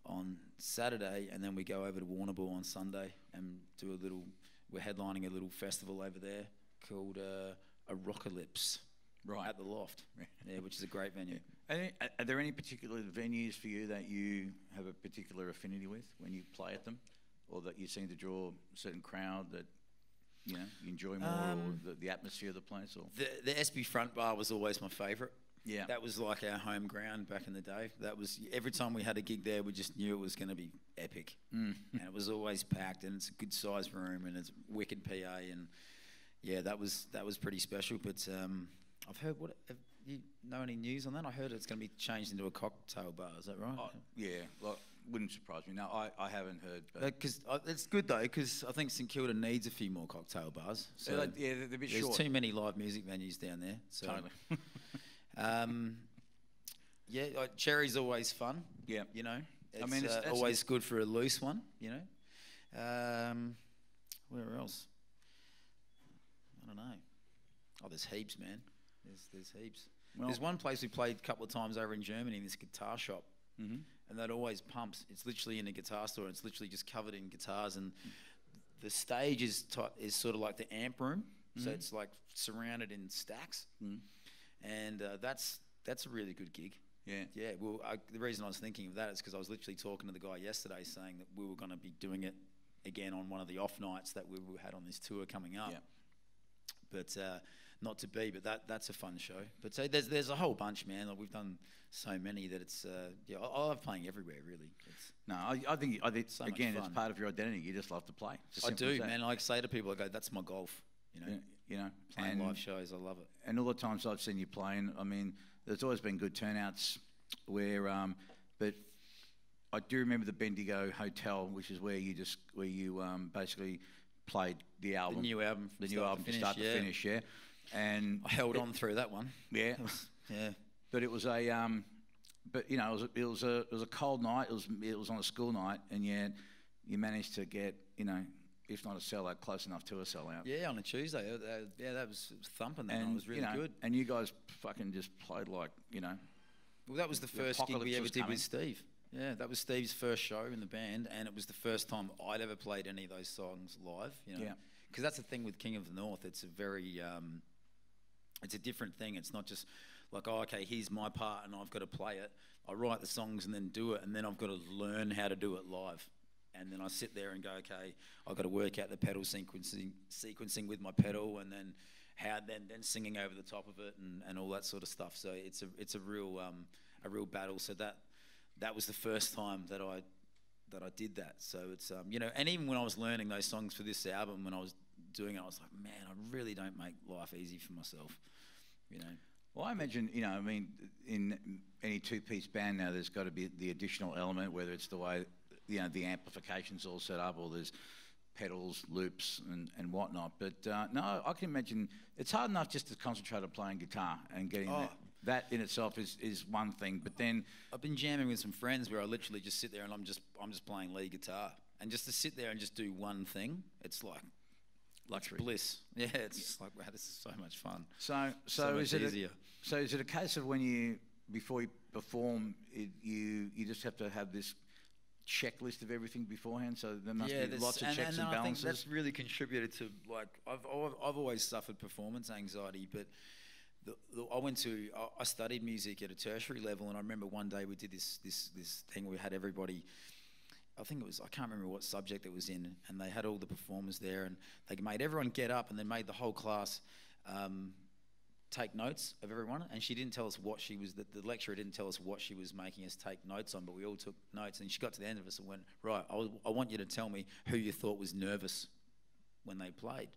on Saturday, and then we go over to Warrnambool on Sunday and do we're headlining a little festival over there called a Rockalypse. Right. At the Loft, yeah, which is a great venue. Are there any particular venues for you that you have a particular affinity with when you play at them, or that you seem to draw a certain crowd that you know you enjoy more, or the atmosphere of the place? Or The SB Front Bar was always my favourite. Yeah, that was like our home ground back in the day. That was every time we had a gig there, we just knew it was going to be epic, and it was always packed, and it's a good sized room, and it's wicked PA, and yeah, that was pretty special. But I've heard, have you know any news on that? I heard it's going to be changed into a cocktail bar. Is that right? yeah, like, wouldn't surprise me. No, I haven't heard. Because it's good though, because I think St Kilda needs a few more cocktail bars. So yeah, they're a bit there's short. too many live music venues down there. So. Totally. Yeah, like Cherry's always fun. Yeah, you know, it's, I mean, it's always good for a loose one. You know, where else? I don't know. Oh, there's heaps, man. There's heaps. Well, there's one place we played a couple of times over in Germany, this guitar shop, and that always pumps. It's literally in a guitar store, and it's literally just covered in guitars, and the stage is sort of like the amp room, so it's like surrounded in stacks, and that's a really good gig. Yeah. Yeah. Well, the reason I was thinking of that is because I was literally talking to the guy yesterday, saying that we were going to be doing it again on one of the off nights that we had on this tour coming up. Yeah. But not to be, but that's a fun show. But so there's a whole bunch, man. Like, we've done so many that it's yeah. I love playing everywhere, really. I think so again, much it's fun. part of your identity. You just love to play. I do, man. I say to people, I go, "That's my golf." You know, playing live shows. I love it. And all the times I've seen you playing, I mean, there's always been good turnouts. Where, but I do remember the Bendigo Hotel, which is where you basically played the album, the new album from start to finish, yeah. And I held on through that one. Yeah, yeah. But it was but you know, it was a cold night. It was on a school night, and yet you managed to get, you know, if not a sellout, close enough to a sellout. Yeah, on a Tuesday. Yeah, that was thumping. That night. It was really good. And you guys fucking just played like, you know. Well, that was the first gig we ever did with Steve. Yeah, that was Steve's first show in the band, and it was the first time I'd ever played any of those songs live. You know, because that's the thing with King of the North. It's a very it's a different thing. It's not just like, oh, okay, here's my part and I've got to play it. I write the songs and then do it, and then I've got to learn how to do it live. And then I sit there and go, okay, I've got to work out the pedal sequencing with my pedal, and then how then singing over the top of it, and all that sort of stuff. So it's a real battle. So that was the first time that I did that. So it's you know, and even when I was learning those songs for this album, when I was doing it, I was like, man, I really don't make life easy for myself, you know. Well, I imagine, you know, I mean, in any two-piece band now, there's got to be the additional element, whether it's the way, you know, the amplification's all set up, or there's pedals, loops, and whatnot. But no, I can imagine it's hard enough just to concentrate on playing guitar and getting that in itself is one thing. But then I've been jamming with some friends where I literally just sit there and I'm just playing lead guitar, and just to sit there and just do one thing, it's like luxury, bliss. Yeah, it's like, wow, this is so much fun. So is it easier? So is it a case of when before you perform, you just have to have this checklist of everything beforehand? So there must be lots of checks and balances. I think that's really contributed to, like, I've always suffered performance anxiety, but I studied music at a tertiary level, and I remember one day we did this thing where we had everybody. I think it was, I can't remember what subject it was in, and they had all the performers there, and they made everyone get up, and they made the whole class take notes of everyone. And she didn't tell us what she was, the lecturer didn't tell us what she was making us take notes on, but we all took notes. And she got to the end of us and went, right, I want you to tell me who you thought was nervous when they played.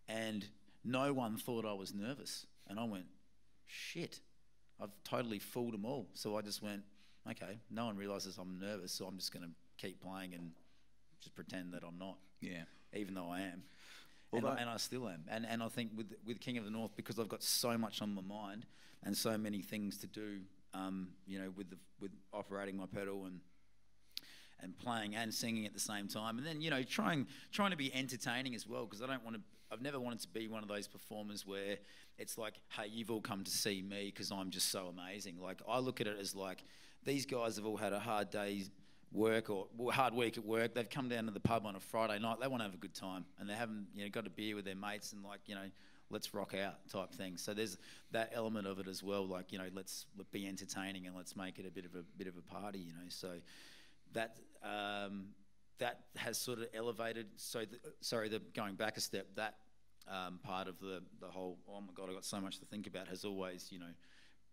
And no one thought I was nervous. And I went, shit, I've totally fooled them all. So I just went, okay, no one realises I'm nervous, so I'm just going to keep playing and just pretend that I'm not. Yeah. Even though I am. And I still am. And I think with King of the North, because I've got so much on my mind and so many things to do, you know, with operating my pedal and playing and singing at the same time, and then, you know, trying to be entertaining as well, because I've never wanted to be one of those performers where it's like, hey, you've all come to see me because I'm just so amazing. Like, I look at it as like, these guys have all had a hard day's work or hard week at work. They've come down to the pub on a Friday night. They want to have a good time, and they haven't, you know, got a beer with their mates and, like, you know, let's rock out type thing. So there's that element of it as well. Like, you know, let's be entertaining and let's make it a bit of a party. You know, so that has sort of elevated. So going back a step, that part of the whole, oh my God, I got so much to think about, has always, you know,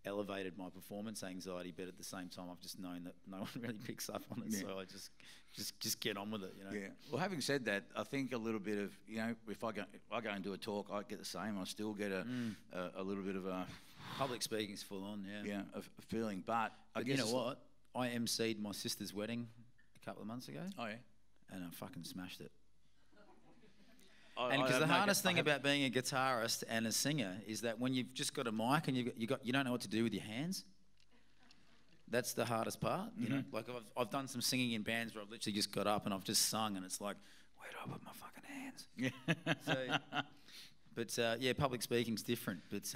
elevated my performance anxiety, but at the same time I've just known that no one really picks up on it, so I just get on with it, you know. Yeah. Well, having said that, I think a little bit of, you know, if I go and do a talk, I get the same. I still get a little bit of a public speaking's full on, yeah, a feeling. But I guess, you know what? I emceed my sister's wedding a couple of months ago. Oh yeah. And I fucking smashed it. And because the hardest thing about being a guitarist and a singer is that when you've just got a mic and you don't know what to do with your hands. That's the hardest part, you know. Like I've done some singing in bands where I've literally just got up and I've just sung, and it's like, where do I put my fucking hands? Yeah. So, but yeah, public speaking's different. But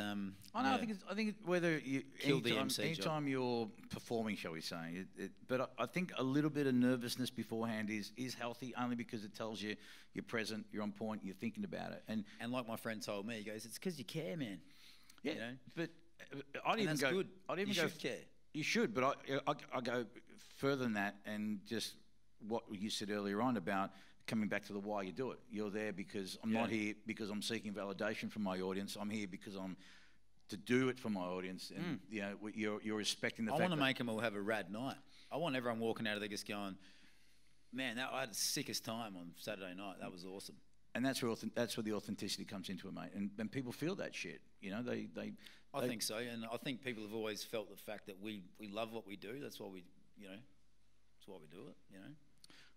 I think whether you anytime job. You're performing, shall we say, but I think a little bit of nervousness beforehand is healthy, only because it tells you you're present, you're on point, you're thinking about it. And like my friend told me, he goes, it's because you care, man. Yeah, you know? but I'd even go. Good. I'd even you go. Should care. You should, but I go further than that, and just what you said earlier on about coming back to the why you do it. You're there because I'm not here because I'm seeking validation from my audience. I'm here because I'm to do it for my audience, and you know, you're respecting the fact. I want to make them all have a rad night. I want everyone walking out of there just going, man, I had the sickest time on Saturday night. That was awesome. And that's where the authenticity comes into it, mate. And people feel that shit. You know, I think so, and I think people have always felt the fact that we love what we do. That's why we, you know, that's why we do it. You know.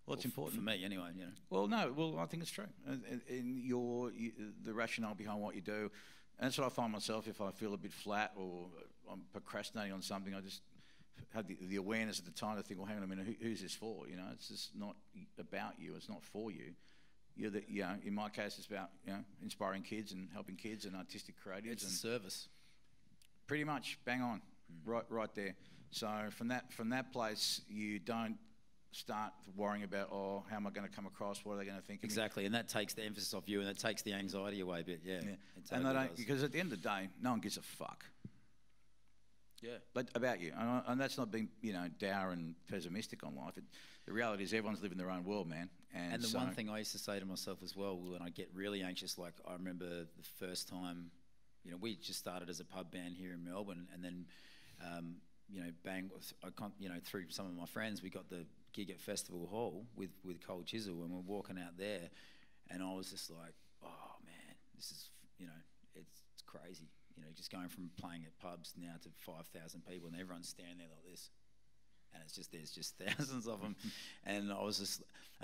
Well, it's important for me, anyway. You know. Well, no. Well, I think it's true. In the rationale behind what you do, and that's what I find myself. If I feel a bit flat or I'm procrastinating on something, I just have the awareness at the time to think, well, hang on a minute, who's this for? You know, it's just not about you. It's not for you. You know, in my case, it's about, you know, inspiring kids and helping kids and artistic creatives. It's a service. Pretty much, bang on, right there. So from that place, you don't start worrying about, oh, how am I going to come across? What are they going to think of me? Exactly, and that takes the emphasis off you, and that takes the anxiety away a bit. Yeah, Yeah. It And totally they don't, does. because at the end of the day, no one gives a fuck. Yeah. But about you, and that's not being, you know, dour and pessimistic on life. The reality is everyone's living their own world, man. And the one thing I used to say to myself as well, when I get really anxious, like I remember the first time, you know, we just started as a pub band here in Melbourne, and then, you know, through some of my friends, we got the gig at Festival Hall with Cold Chisel, and we're walking out there, and I was just like, oh man, this is, you know, it's crazy. You know, just going from playing at pubs now to 5,000 people, and everyone's standing there like this. And there's just thousands of them. And I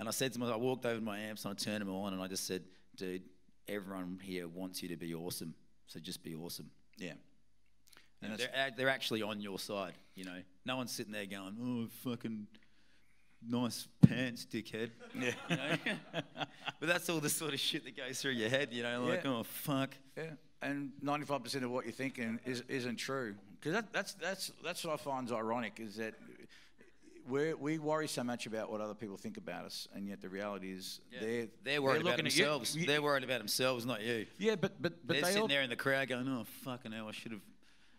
said to myself, I walked over to my amps and I turned them on, and I just said, dude, everyone here wants you to be awesome. So just be awesome. Yeah. And they're actually on your side, you know. No one's sitting there going, oh, fucking nice pants, dickhead. Yeah. You know? But that's all the sort of shit that goes through your head, you know, like, oh, fuck. Yeah. And 95% of what you're thinking isn't true. Because that's what I find is ironic, is that we worry so much about what other people think about us, and yet the reality is they're worried about looking at themselves. you. They're worried about themselves, not you. Yeah, but they're they sitting there in the crowd going, oh, fucking hell, I should have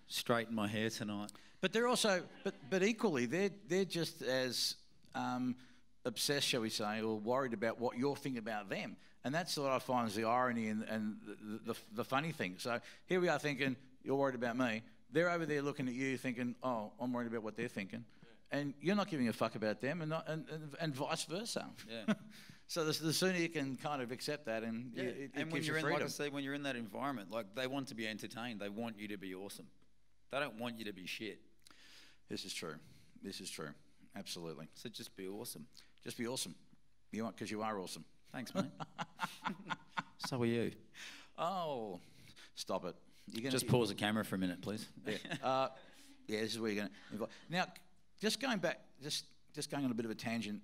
straightened my hair tonight. But they're also, but equally, they're just as obsessed, shall we say, or worried about what you're thinking about them. And that's what I find is the irony and the funny thing. So here we are thinking, you're worried about me. They're over there looking at you thinking, oh, I'm worried about what they're thinking. Yeah. And you're not giving a fuck about them, and vice versa. Yeah. So the sooner you can kind of accept that, and it and when gives you you're in, freedom. like I say, when you're in that environment, like, they want to be entertained. They want you to be awesome. They don't want you to be shit. This is true. This is true. Absolutely. So just be awesome. Just be awesome. You want, because you are awesome. Thanks, mate. So are you. Oh, stop it. You're gonna just pause the camera for a minute, please. Yeah. Yeah, this is where you're going to. Now, just going back, just going on a bit of a tangent,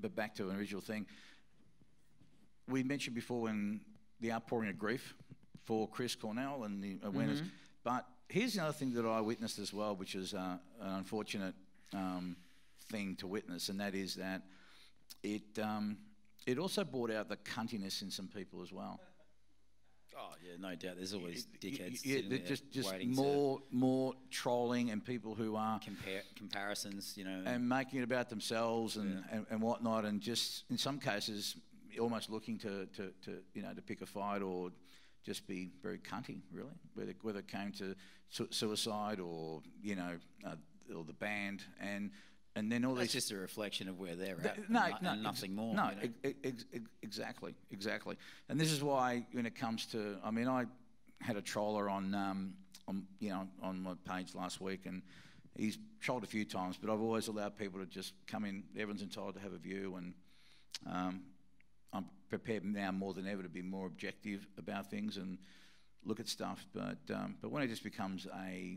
but back to an original thing. We mentioned before when the outpouring of grief for Chris Cornell and the awareness. Mm-hmm. But here's another thing that I witnessed as well, which is an unfortunate thing to witness, and that is that it also brought out the cuntiness in some people as well. Oh yeah, no doubt. There's always dickheads. Just more trolling, and people who are comparisons, you know, and making it about themselves and whatnot, and just in some cases almost looking to pick a fight or just be very cunty, really, whether it came to suicide or or the band and then all that's these. Just a reflection of where they're at. Nothing more. No, you know? Exactly. And this is why, when it comes to, I mean, I had a troller on my page last week, and he's trolled a few times, but I've always allowed people to just come in. Everyone's entitled to have a view, and I'm prepared now more than ever to be more objective about things and look at stuff. But when it just becomes a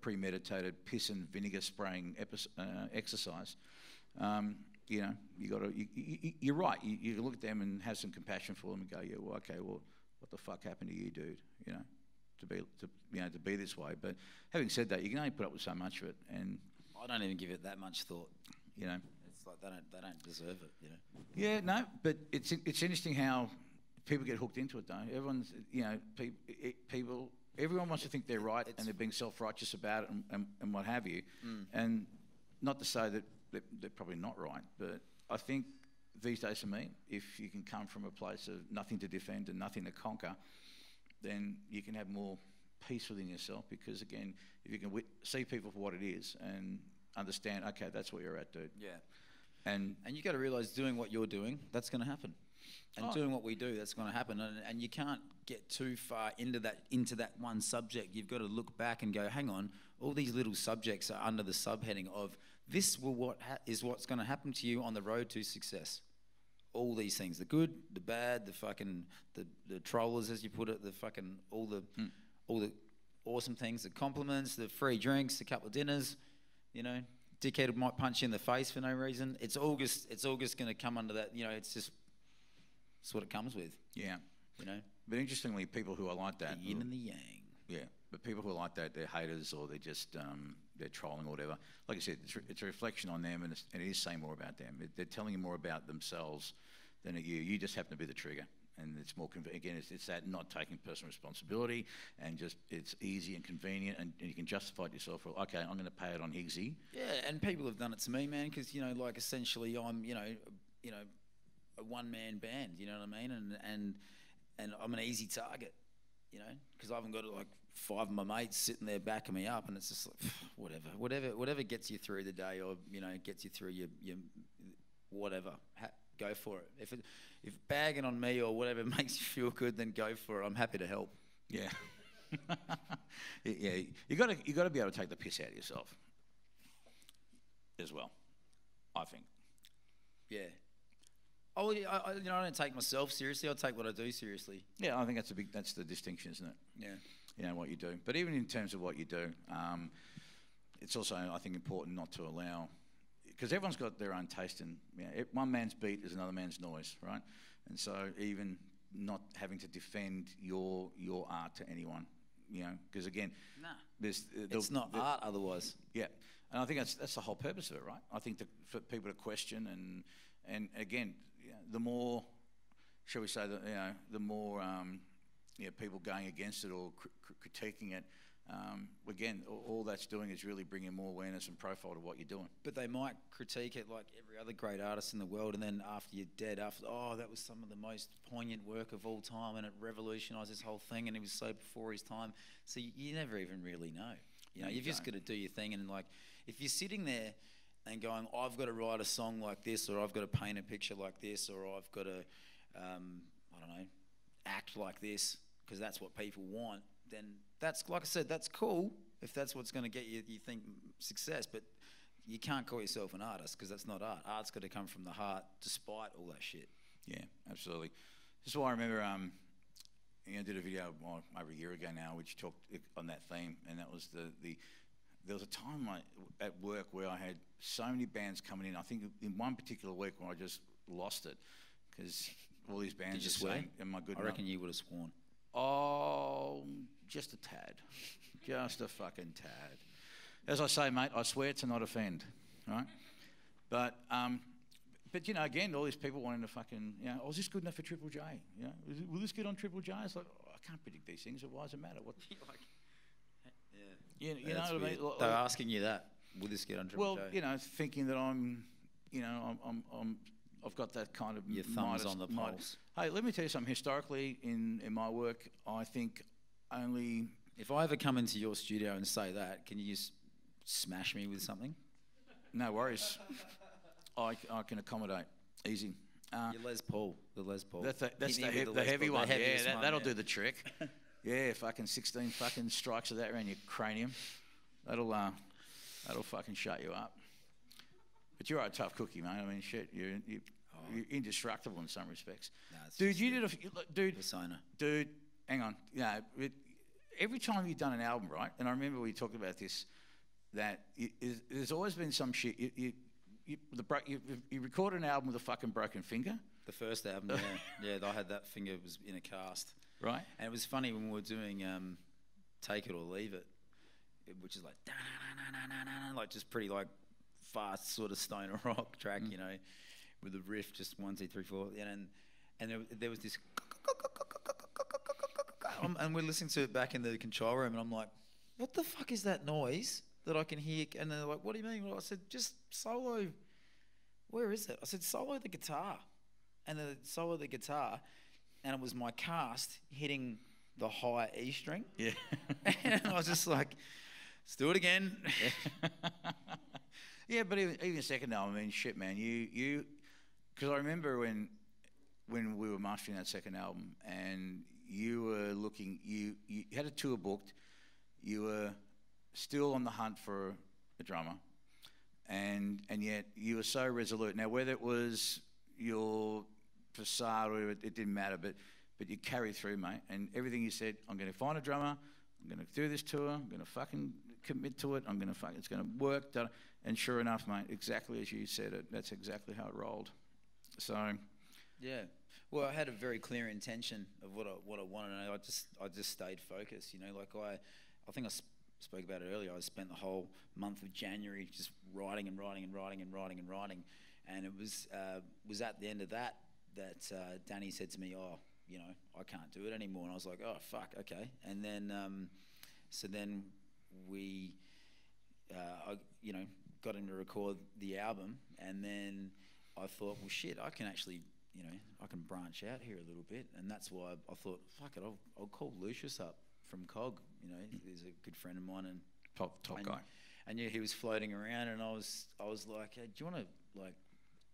premeditated piss and vinegar spraying exercise, you're right. You look at them and have some compassion for them and go, yeah, well, okay, well, what the fuck happened to you, dude? To be this way. But having said that, you can only put up with so much of it, and I don't even give it that much thought. You know, it's like they don't deserve it. You know. Yeah, no, but it's interesting how people get hooked into it, though. Everyone's, people. Everyone wants to think they're right, and they're being self-righteous about it and what have you. Mm. And not to say that they're probably not right, but I think these days for me, if you can come from a place of nothing to defend and nothing to conquer, then you can have more peace within yourself, because, again, if you can see people for what it is and understand, okay, that's where you're at, dude. Yeah. And you got to realise doing what you're doing, that's going to happen. And doing what we do, that's going to happen. And you can't get too far into that one subject. You've got to look back and go, hang on, all these little subjects are under the subheading of this is what's going to happen to you on the road to success. All these things, the good, the bad, the trollers, as you put it, all the awesome things, the compliments, the free drinks, a couple of dinners, dickhead might punch you in the face for no reason. It's all just going to come under that, it's what it comes with. Yeah. But interestingly, people who are like that, the yin and the yang. Yeah, but people who are like that, they're haters or they're just they're trolling or whatever. Like I said, it's a reflection on them, and it is saying more about them. They're telling you more about themselves than you. You just happen to be the trigger, and it's more again. It's that not taking personal responsibility, and just it's easy and convenient, and you can justify it yourself. Well, okay, I'm going to pay it on Higgsy. Yeah, and people have done it to me, man, because like essentially I'm a one-man band. You know what I mean? And I'm an easy target. Because I haven't got like 5 of my mates sitting there backing me up, and it's just like whatever gets you through the day, or gets you through your whatever. Go for it. If bagging on me or whatever makes you feel good, then go for it. I'm happy to help. Yeah, yeah. You got to be able to take the piss out of yourself as well, I think. Yeah. Oh, I don't take myself seriously. I take what I do seriously. Yeah, I think that's the distinction, isn't it? Yeah. What you do. But even in terms of what you do, it's also, I think, important not to allow, because everyone's got their own taste, and one man's beat is another man's noise, right? And so even not having to defend your art to anyone, because again, it's not art otherwise. Yeah, and I think that's the whole purpose of it, right? I think for people to question and again, the more, shall we say, the more people going against it or critiquing it, again, all that's doing is really bringing more awareness and profile to what you're doing. But they might critique it like every other great artist in the world, and then after you're dead, that was some of the most poignant work of all time, and it revolutionised this whole thing, and it was so before his time. So you never even really know. You've just got to do your thing, and like if you're sitting there and going, I've got to write a song like this, or I've got to paint a picture like this, or I've got to, act like this, because that's what people want, then that's, like I said, that's cool if that's what's going to get you think, success, but you can't call yourself an artist, because that's not art. Art's got to come from the heart, despite all that shit. Yeah, absolutely. This is why I remember, I did a video over a year ago now, which talked on that theme, and that was there was a time at work where I had so many bands coming in. I think in one particular week where I just lost it, because all these bands. Did you swear? Am I good? I reckon you would have sworn. Oh, just a tad. Just a fucking tad. As I say, mate, I swear to not offend, right? But again, all these people wanting to fucking, oh, is this good enough for Triple J? Will this get on Triple J? It's like, I can't predict these things, so why does it matter? What? You know what I mean? They're asking you that. Will this get on Triple J? Well, thinking that I've got that kind of your thumbs on the pulse. Hey, let me tell you something. Historically, in my work, I think only. If I ever come into your studio and say that, can you just smash me with something? No worries. I can accommodate. Easy. Your Les Paul. The Les Paul. That's the heavy one. Yeah, that'll do the trick. Yeah, fucking 16 fucking strikes of that around your cranium. That'll fucking shut you up. But you're a tough cookie, mate. I mean, shit, you're indestructible in some respects. No, dude, you did dude. Persona. Dude, hang on. Every time you've done an album, right? And I remember we talked about this. That there's always been some shit. You recorded an album with a fucking broken finger. The first album, yeah. I had that finger was in a cast. Right. And it was funny when we were doing Take It or Leave It, which is like like just pretty like fast sort of stoner rock track, with a riff, just 1, 2, 3, 4, and there was this, and we're listening to it back in the control room, and I'm like, what the fuck is that noise that I can hear? And they're like, what do you mean? Well, I said, just solo. Where is it? I said, solo the guitar, and the solo the guitar. And it was my cast hitting the high E string. Yeah. And I was just like, let's do it again. Yeah, but even second album, I mean, shit, man. Because I remember when we were mastering that second album, and you were looking, you had a tour booked, you were still on the hunt for a drummer, and yet you were so resolute. Now, whether it was your facade or it didn't matter, but you carried through, mate, and everything you said, I'm going to find a drummer, I'm going to do this tour, I'm going to fucking commit to it, it's going to work, and sure enough, mate, exactly as you said it, that's exactly how it rolled. So yeah, well, I had a very clear intention of what I wanted, and I just stayed focused, like I think spoke about it earlier. I spent the whole month of January just writing and writing and writing and writing and writing, and it was at the end of that Danny said to me, "Oh, you know, I can't do it anymore." And I was like, "Oh, fuck, okay." And then so then we I, you know, got him to record the album, and then I thought, well, shit, I can actually, you know, I can branch out here a little bit, and that's why I thought, fuck it, I'll call Lucius up from Cog. You know, he's a good friend of mine and top guy. And yeah, he was floating around, and I was like, hey, do you want to like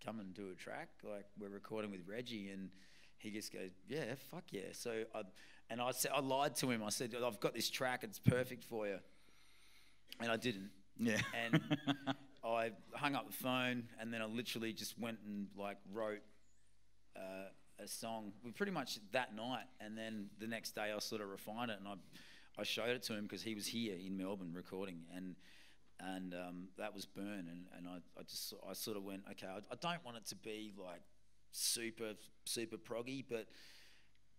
come and do a track? Like, we're recording with Reggie, and he just goes, yeah, fuck yeah. So I lied to him. I said, I've got this track, it's perfect for you, and I didn't. Yeah. And I hung up the phone, and then I literally just went and like wrote a song pretty much that night, and then the next day I sort of refined it, and I showed it to him because he was here in Melbourne recording, and that was Burn, and I sort of went, okay, I don't want it to be like super proggy, but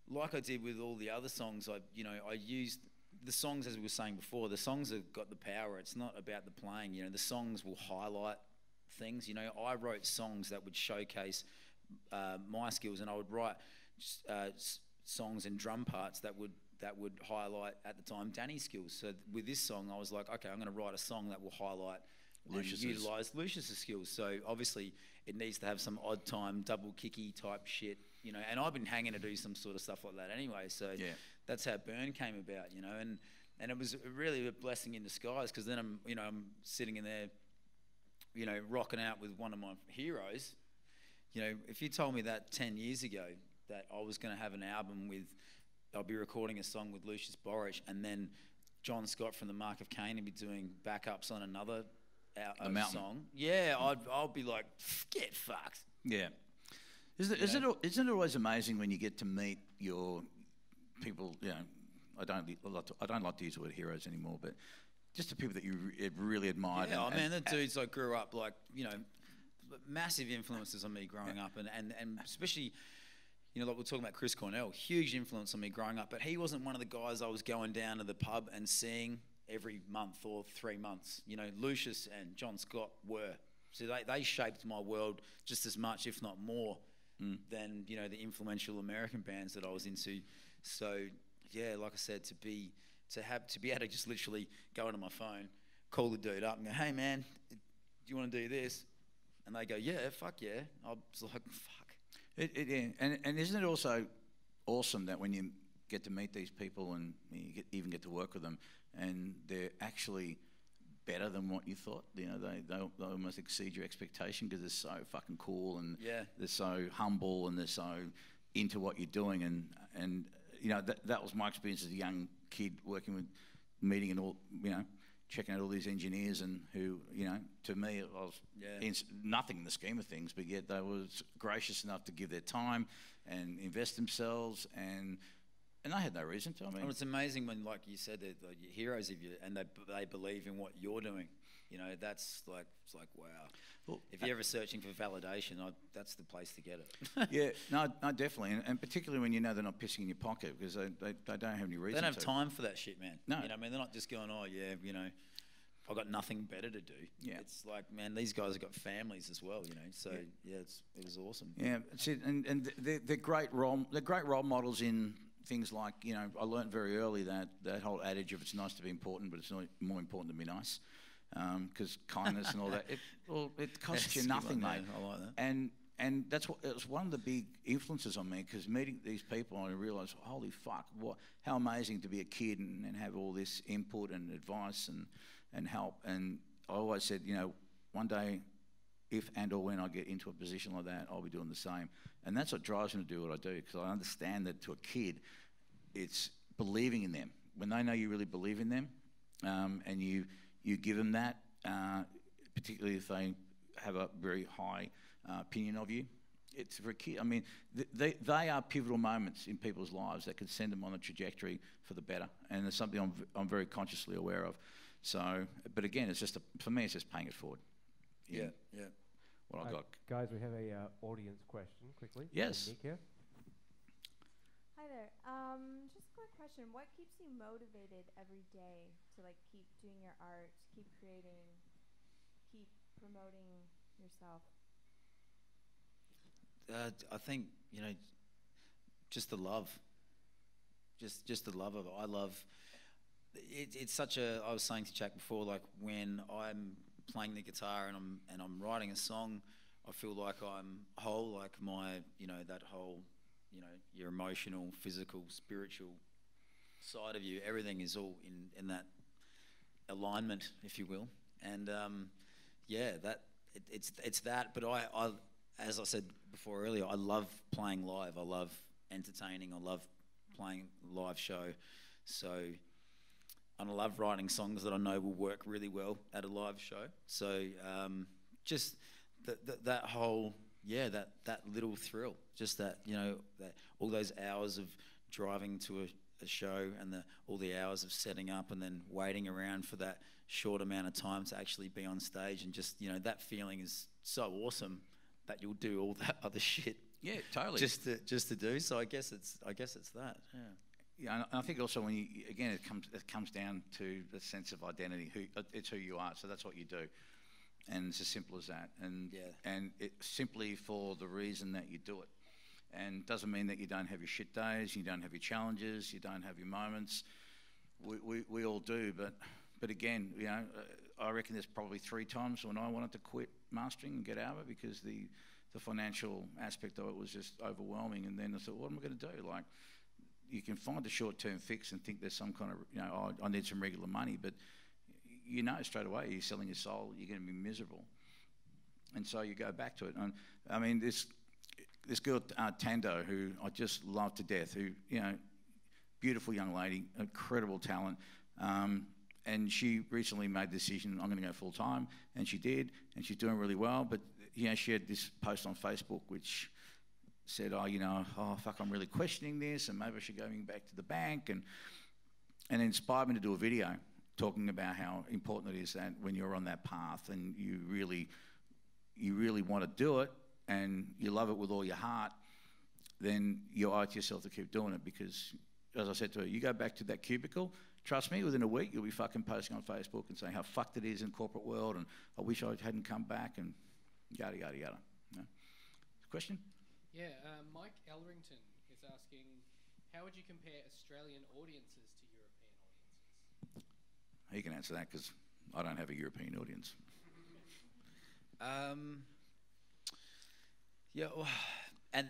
like I did with all the other songs, I used the songs, as we were saying before, the songs have got the power. It's not about the playing, you know, the songs will highlight things. You know, I wrote songs that would showcase my skills, and I would write songs and drum parts that would highlight at the time Danny's skills. So with this song, I was like, okay, I'm going to write a song that will highlight and utilise Lucius's skills. So obviously it needs to have some odd time, double kicky type shit, you know, and I've been hanging to do some sort of stuff like that anyway. So yeah, that's how Burn came about, you know, and it was really a blessing in disguise, because then I'm sitting in there, you know, rocking out with one of my heroes. You know, if you told me that 10 years ago that I was going to have an album with, I'll be recording a song with Lucius Borich, and then John Scott from the Mark of Cain will be doing backups on another song. Yeah, I'll be like, get fucked. Yeah. Isn't it always amazing when you get to meet your people? You know, I don't like to use the word heroes anymore, but just the people that you really admired. Yeah, man, the dudes I grew up, like, you know, massive influences on me growing up, and especially, you know, like we're talking about Chris Cornell, huge influence on me growing up, but he wasn't one of the guys I was going down to the pub and seeing every month or 3 months. You know, Lucius and John Scott were. So they shaped my world just as much, if not more, than, you know, the influential American bands that I was into. So yeah, like I said, to be able to just literally go into my phone, call the dude up and go, hey man, do you want to do this? And they go, yeah, fuck yeah. I was like, fuck. And isn't it also awesome that when you get to meet these people and you even get to work with them, and they're actually better than what you thought? You know, they almost exceed your expectation because they're so fucking cool, and they're so humble, and they're so into what you're doing, and you know, that was my experience as a young kid meeting and all, you know, checking out all these engineers, and who, you know, to me it was nothing in the scheme of things, but yet they were gracious enough to give their time and invest themselves, and they had no reason to. I mean, well, it's amazing when, like you said, they're heroes of you, and they believe in what you're doing. You know, that's like, it's like, wow. Well, if you're ever searching for validation, that's the place to get it. Yeah, no, definitely, and particularly when you know they're not pissing in your pocket, because they don't have any reason. They don't have time for that shit, man. No, you know, I mean, they're not just going, oh yeah, you know, I've got nothing better to do. Yeah, it's like, man, these guys have got families as well, you know. So yeah, it was awesome. Yeah, it's it, and they're great role models in things like, you know, I learned very early that whole adage of it's nice to be important, but it's not more important to be nice, because kindness and all that, it costs you nothing, mate. I like that. And it was one of the big influences on me, because meeting these people, I realised, holy fuck, how amazing to be a kid and have all this input and advice and help. And I always said, you know, one day, if and or when I get into a position like that, I'll be doing the same. And that's what drives me to do what I do, because I understand that to a kid, it's believing in them. When they know you really believe in them, and you give them that, particularly if they have a very high opinion of you, it's for a kid. I mean, they are pivotal moments in people's lives that can send them on a trajectory for the better, and it's something I'm very consciously aware of. So, but again, it's just for me, it's just paying it forward. Yeah. What I got. Guys, we have a audience question quickly. Yes. Nick here. Hi there. Just a quick question. What keeps you motivated every day to like keep doing your art, keep creating, keep promoting yourself? I think, you know, just the love. Just the love of it. I love it. It's such a. I was saying to Jack before, like when I'm playing the guitar and I'm writing a song, I feel like I'm whole. Like my, you know, that whole, you know, your emotional, physical, spiritual side of you. Everything is all in that alignment, if you will. And yeah, it's that. But I, as I said before earlier, I love playing live. I love entertaining. I love playing a live show. So, and I love writing songs that I know will work really well at a live show. So, just that whole, yeah, that little thrill, just that, you know, that all those hours of driving to a show and all the hours of setting up and then waiting around for that short amount of time to actually be on stage, and just, you know, that feeling is so awesome that you'll do all that other shit. Yeah, totally. Just to do. So I guess it's that. Yeah. Yeah, and I think also when you, again, it comes down to the sense of identity. It's who you are. So that's what you do, and it's as simple as that. And yeah. and it's simply for the reason that you do it. And doesn't mean that you don't have your shit days, you don't have your challenges, you don't have your moments. We all do, but again, you know, I reckon there's probably 3 times when I wanted to quit mastering and get out of it because the financial aspect of it was just overwhelming. And then I thought, what am I going to do? Like, you can find a short-term fix and think there's some kind of, you know, oh, I need some regular money, but you know straight away you're selling your soul, you're going to be miserable. And so you go back to it. And I mean, this girl, Tando, who I just love to death, who, you know, beautiful young lady, incredible talent, and she recently made the decision, I'm going to go full-time, and she did, and she's doing really well. But, you know, she had this post on Facebook which said, oh, you know, oh, fuck, I'm really questioning this, and maybe I should go back to the bank, and it inspired me to do a video talking about how important it is that when you're on that path and you really want to do it, and you love it with all your heart, then you owe it to yourself to keep doing it. Because, as I said to her, you go back to that cubicle, trust me, within a week you'll be fucking posting on Facebook and saying how fucked it is in corporate world, and I wish I hadn't come back, and yada, yada, yada. No? Question? Yeah, Mike Elrington is asking, how would you compare Australian audiences to European audiences? He can answer that because I don't have a European audience. Yeah, well, and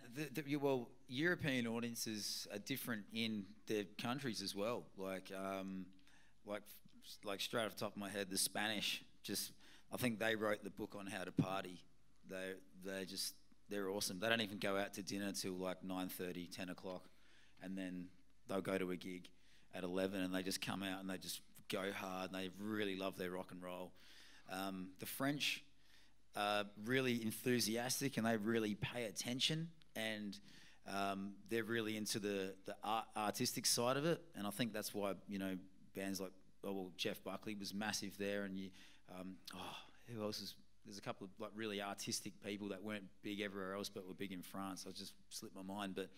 well, European audiences are different in their countries as well. Like straight off the top of my head, the Spanish, just, I think they wrote the book on how to party. They're awesome. They don't even go out to dinner till like 9:30, 10 o'clock, and then they'll go to a gig at 11, and they just come out and they just go hard, and they really love their rock and roll. The French are really enthusiastic, and they really pay attention, and they're really into the artistic side of it. And I think that's why, you know, bands like, Jeff Buckley was massive there, and who else is? There's a couple of like really artistic people that weren't big everywhere else but were big in France. I just slipped my mind, but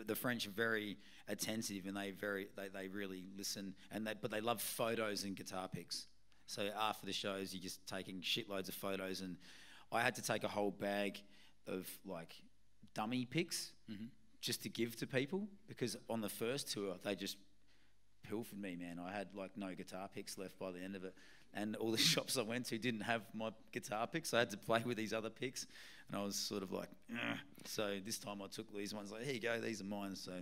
the French are very attentive, and they really listen, and they love photos and guitar picks. So after the shows, you're just taking shitloads of photos, and I had to take a whole bag of like dummy pics just to give to people, because on the first tour they just pilfered me, man. I had like no guitar picks left by the end of it, and all the shops I went to didn't have my guitar picks. I had to play with these other picks, and I was sort of like, ugh. So this time I took these ones, like, here you go, these are mine. So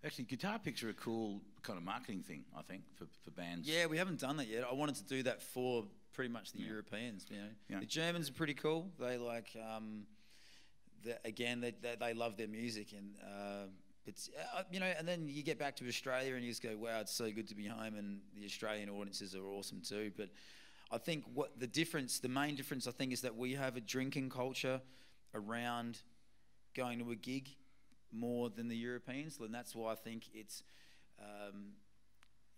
actually, guitar picks are a cool kind of marketing thing, I think, for bands. Yeah, we haven't done that yet. I wanted to do that for pretty much the Europeans. You know, Yeah. The Germans are pretty cool. They like, they love their music, and it's you know. And then you get back to Australia, and you just go, wow, it's so good to be home. And the Australian audiences are awesome too. But I think the main difference, I think, is that we have a drinking culture around going to a gig more than the Europeans, and that's why I think it's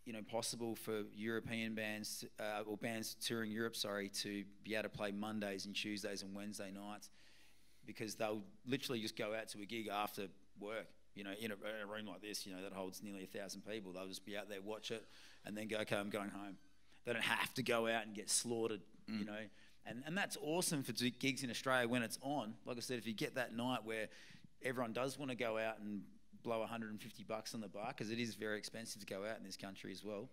you know, possible for European bands or bands touring Europe, to be able to play Mondays and Tuesdays and Wednesday nights, because they'll literally just go out to a gig after work you know, in a room like this, you know, that holds nearly 1,000 people. They'll just be out there, watch it, and then go, okay, I'm going home. They don't have to go out and get slaughtered, you know. And that's awesome for gigs in Australia when it's on. Like I said, if you get that night where everyone does want to go out and blow $150 on the bar, because it is very expensive to go out in this country as well.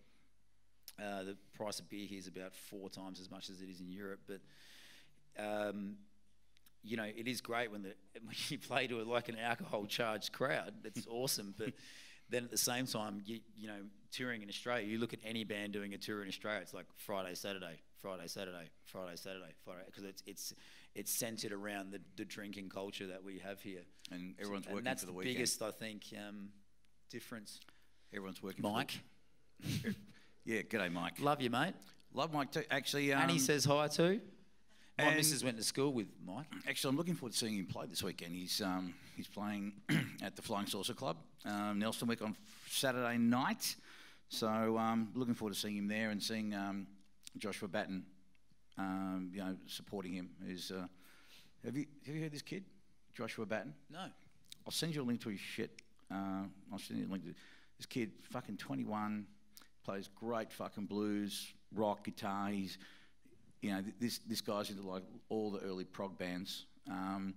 The price of beer here is about 4 times as much as it is in Europe, but you know, it is great when you play to like an alcohol-charged crowd. It's awesome, but then at the same time, you know, touring in Australia, you look at any band doing a tour in Australia, it's like Friday, Saturday, Friday, Saturday, Friday, Saturday, Friday, because it's centered around the drinking culture that we have here, and everyone's working for the weekend. That's the biggest, I think, difference. Everyone's working. Mike. Yeah, g'day, Mike. Love you, mate. Love Mike too. Actually, Annie says hi too. My missus went to school with Mike. Actually, I'm looking forward to seeing him play this weekend. He's playing at the Flying Saucer Club, Nelsonwick, on Saturday night. So looking forward to seeing him there and seeing Joshua Batten, you know, supporting him. Have you heard this kid, Joshua Batten? No. I'll send you a link to his shit. I'll send you a link to this kid. Fucking 21, plays great fucking blues, rock, guitar. He's, you know, this guy's into like all the early prog bands, and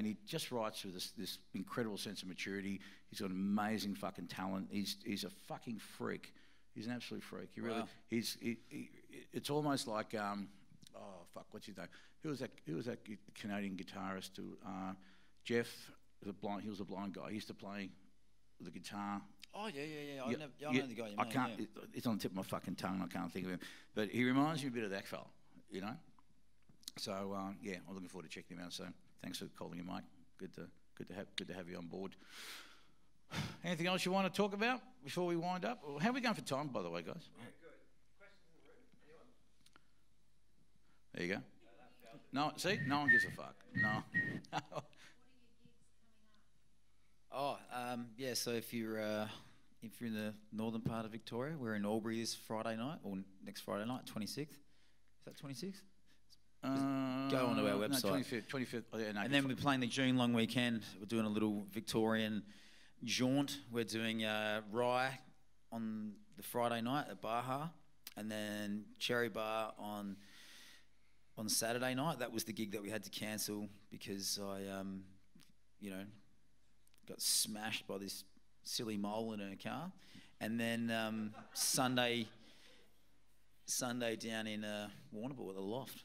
he just writes with this incredible sense of maturity. He's got amazing fucking talent. He's a fucking freak. He's an absolute freak. He really. Wow. It's almost like oh fuck, what's his name? Who was that Canadian guitarist? Jeff, he was a blind guy. He used to play the guitar. Oh yeah. I know the guy. I can't. Yeah. It's on the tip of my fucking tongue. I can't think of him. But he reminds me a bit of that fella. You know, so yeah, I'm looking forward to checking him out. So thanks for calling in, Mike. Good to have you on board. Anything else you want to talk about before we wind up? How are we going for time, by the way, guys? Yeah, good. Questions in the room? Anyone? There you go. No, see, no one gives a fuck. No. Oh, yeah. So if you're in the northern part of Victoria, we're in Albury this Friday night, or next Friday night, 26th. Is that 26th? Go onto our website. No, 25th. Oh, yeah, no, and then we're playing the June long weekend. We're doing a little Victorian jaunt. We're doing Rye on the Friday night at Baja, and then Cherry Bar on Saturday night. That was the gig that we had to cancel because I, you know, got smashed by this silly mole in her car. And then Sunday down in Warrnambool at the Loft,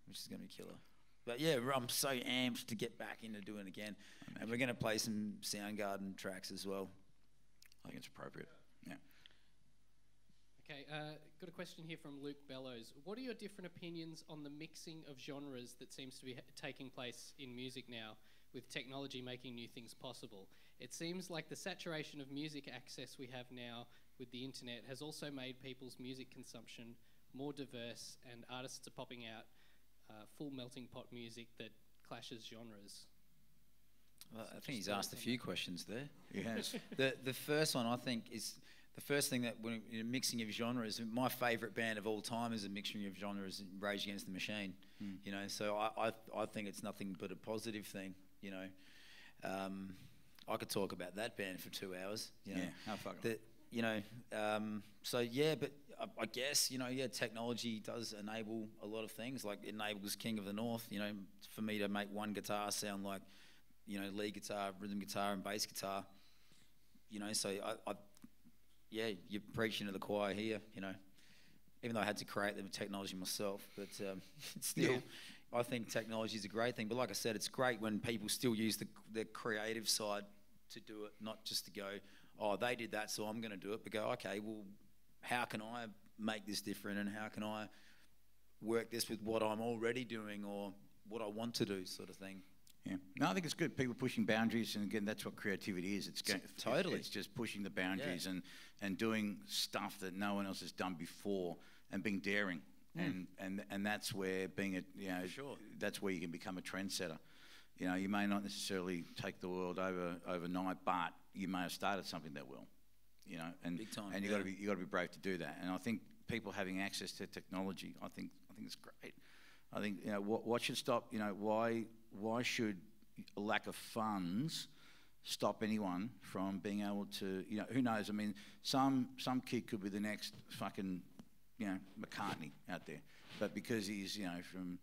which is going to be killer. But yeah, I'm so amped to get back into doing it again. And we're going to play some Soundgarden tracks as well. I think it's appropriate. Yeah. Okay, got a question here from Luke Bellows. What are your different opinions on the mixing of genres that seems to be taking place in music now, with technology making new things possible? It seems like the saturation of music access we have now with the internet has also made people's music consumption more diverse, and artists are popping out full melting pot music that clashes genres. Well, I think he's asked a few questions there. He has. The first one, I think, is the first thing that when in a mixing of genres, my favourite band of all time is a mixing of genres, Rage Against the Machine. You know, so I think it's nothing but a positive thing. You know, I could talk about that band for 2 hours. You know? Yeah, how fucking. You know, so yeah, but I guess, you know, yeah, technology does enable a lot of things. Like it enables King of the North, you know, for me to make one guitar sound like, you know, lead guitar, rhythm guitar, and bass guitar. You know, so yeah, you're preaching to the choir here. You know, even though I had to create the technology myself, but still, yeah. I think technology is a great thing. But like I said, it's great when people still use the creative side to do it, not just to go, oh, they did that, so I'm going to do it. But go, okay, well, how can I make this different, and how can I work this with what I'm already doing or what I want to do, sort of thing. Yeah, no, I think it's good. People pushing boundaries, and again, that's what creativity is. Totally. It's just pushing the boundaries and doing stuff that no one else has done before, and being daring. And that's where being a, you know, sure. That's where you can become a trendsetter. You know, you may not necessarily take the world overnight, but you may have started something that will. You know, and big time, and you got to be brave to do that. And I think people having access to technology, I think it's great. I think, you know, what should stop, you know, why should a lack of funds stop anyone from being able to, you know, who knows? I mean, some kid could be the next fucking, you know, McCartney out there, but because he's, you know, from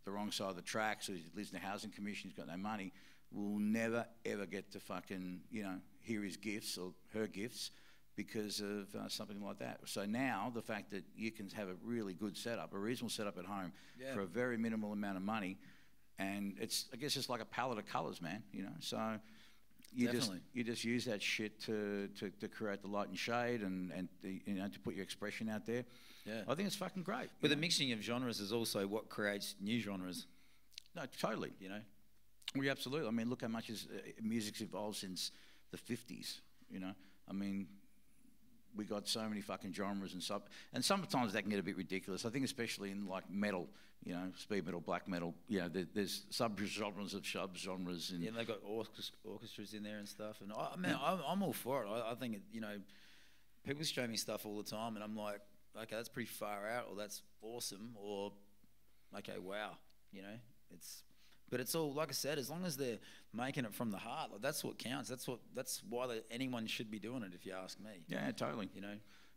the wrong side of the tracks, or he lives in the housing commission, he's got no money, will never ever get to fucking, you know, hear his gifts or her gifts because of something like that. So now the fact that you can have a really good setup, a reasonable setup at home for a very minimal amount of money, and it's, I guess it's like a palette of colours, man, you know. So you just use that shit to create the light and shade and you know, to put your expression out there. Yeah, I think it's fucking great. But the mixing of genres is also what creates new genres. No, totally. You know. Well, yeah, absolutely. I mean, look how much music's evolved since the 50s, you know. I mean, we got so many fucking genres and sometimes that can get a bit ridiculous. I think especially in like metal, you know, speed metal, black metal, you know, there's sub-genres of sub-genres. And yeah, and they've got orchestras in there and stuff. And I'm all for it. I think, you know, people show me stuff all the time and I'm like, okay, that's pretty far out, or that's awesome, or okay, wow, you know, but it's all, like I said, as long as they're making it from the heart, like, that's what counts. That's why anyone should be doing it, if you ask me. Yeah, totally. You know,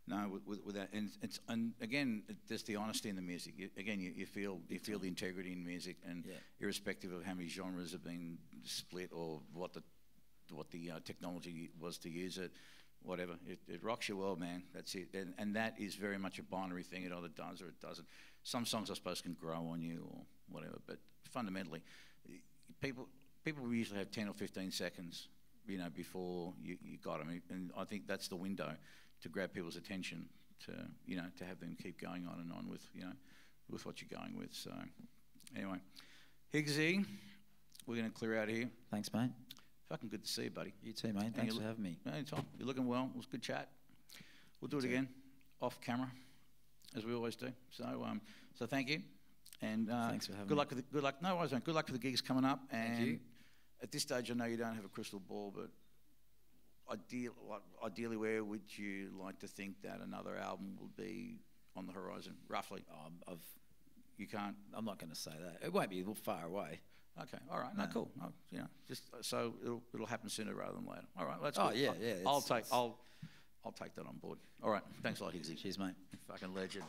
no, with that, and again, just the honesty in the music. You feel the integrity in music, and irrespective of how many genres have been split or what the technology was to use it. Whatever, it rocks your world, man. That's it, and that is very much a binary thing. It either does or it doesn't. Some songs, I suppose, can grow on you or whatever, but fundamentally, people usually have 10 or 15 seconds, you know, before you got them, and I think that's the window to grab people's attention, to, you know, to have them keep going on and on with, you know, with what you're going with. So, anyway, Higgsy, we're going to clear out here. Thanks, mate. Fucking good to see you, buddy. You too, mate. Thanks for having me. Anytime. You're looking well. It was a good chat. We'll do it again, off camera, as we always do. So thank you, and thanks for having me. Good luck. No worries, mate. Good luck for the gigs coming up. And thank you. At this stage, I know you don't have a crystal ball, but ideally, where would you like to think that another album will be on the horizon, roughly? You can't. I'm not going to say that. It won't be far away. Okay, all right, no, cool. No, you know, just so it'll happen sooner rather than later. All right, that's cool. Oh yeah. I'll take that on board. All right, thanks a lot, Higgsy. Cheers, mate. Fucking legend.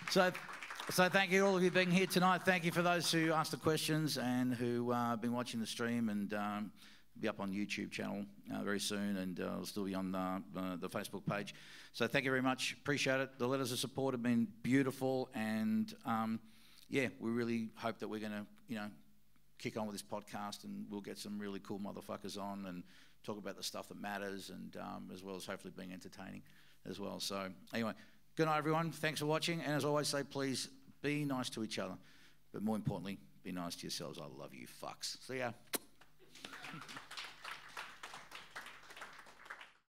So thank you all of you being here tonight. Thank you for those who asked the questions and who have been watching the stream, and be up on YouTube channel very soon, and it'll still be on the Facebook page. So thank you very much. Appreciate it. The letters of support have been beautiful, and yeah, we really hope that we're going to, you know, kick on with this podcast, and we'll get some really cool motherfuckers on and talk about the stuff that matters, and as well as hopefully being entertaining as well. So anyway, good night, everyone. Thanks for watching. And as I always say, please be nice to each other, but more importantly, be nice to yourselves. I love you fucks. See ya.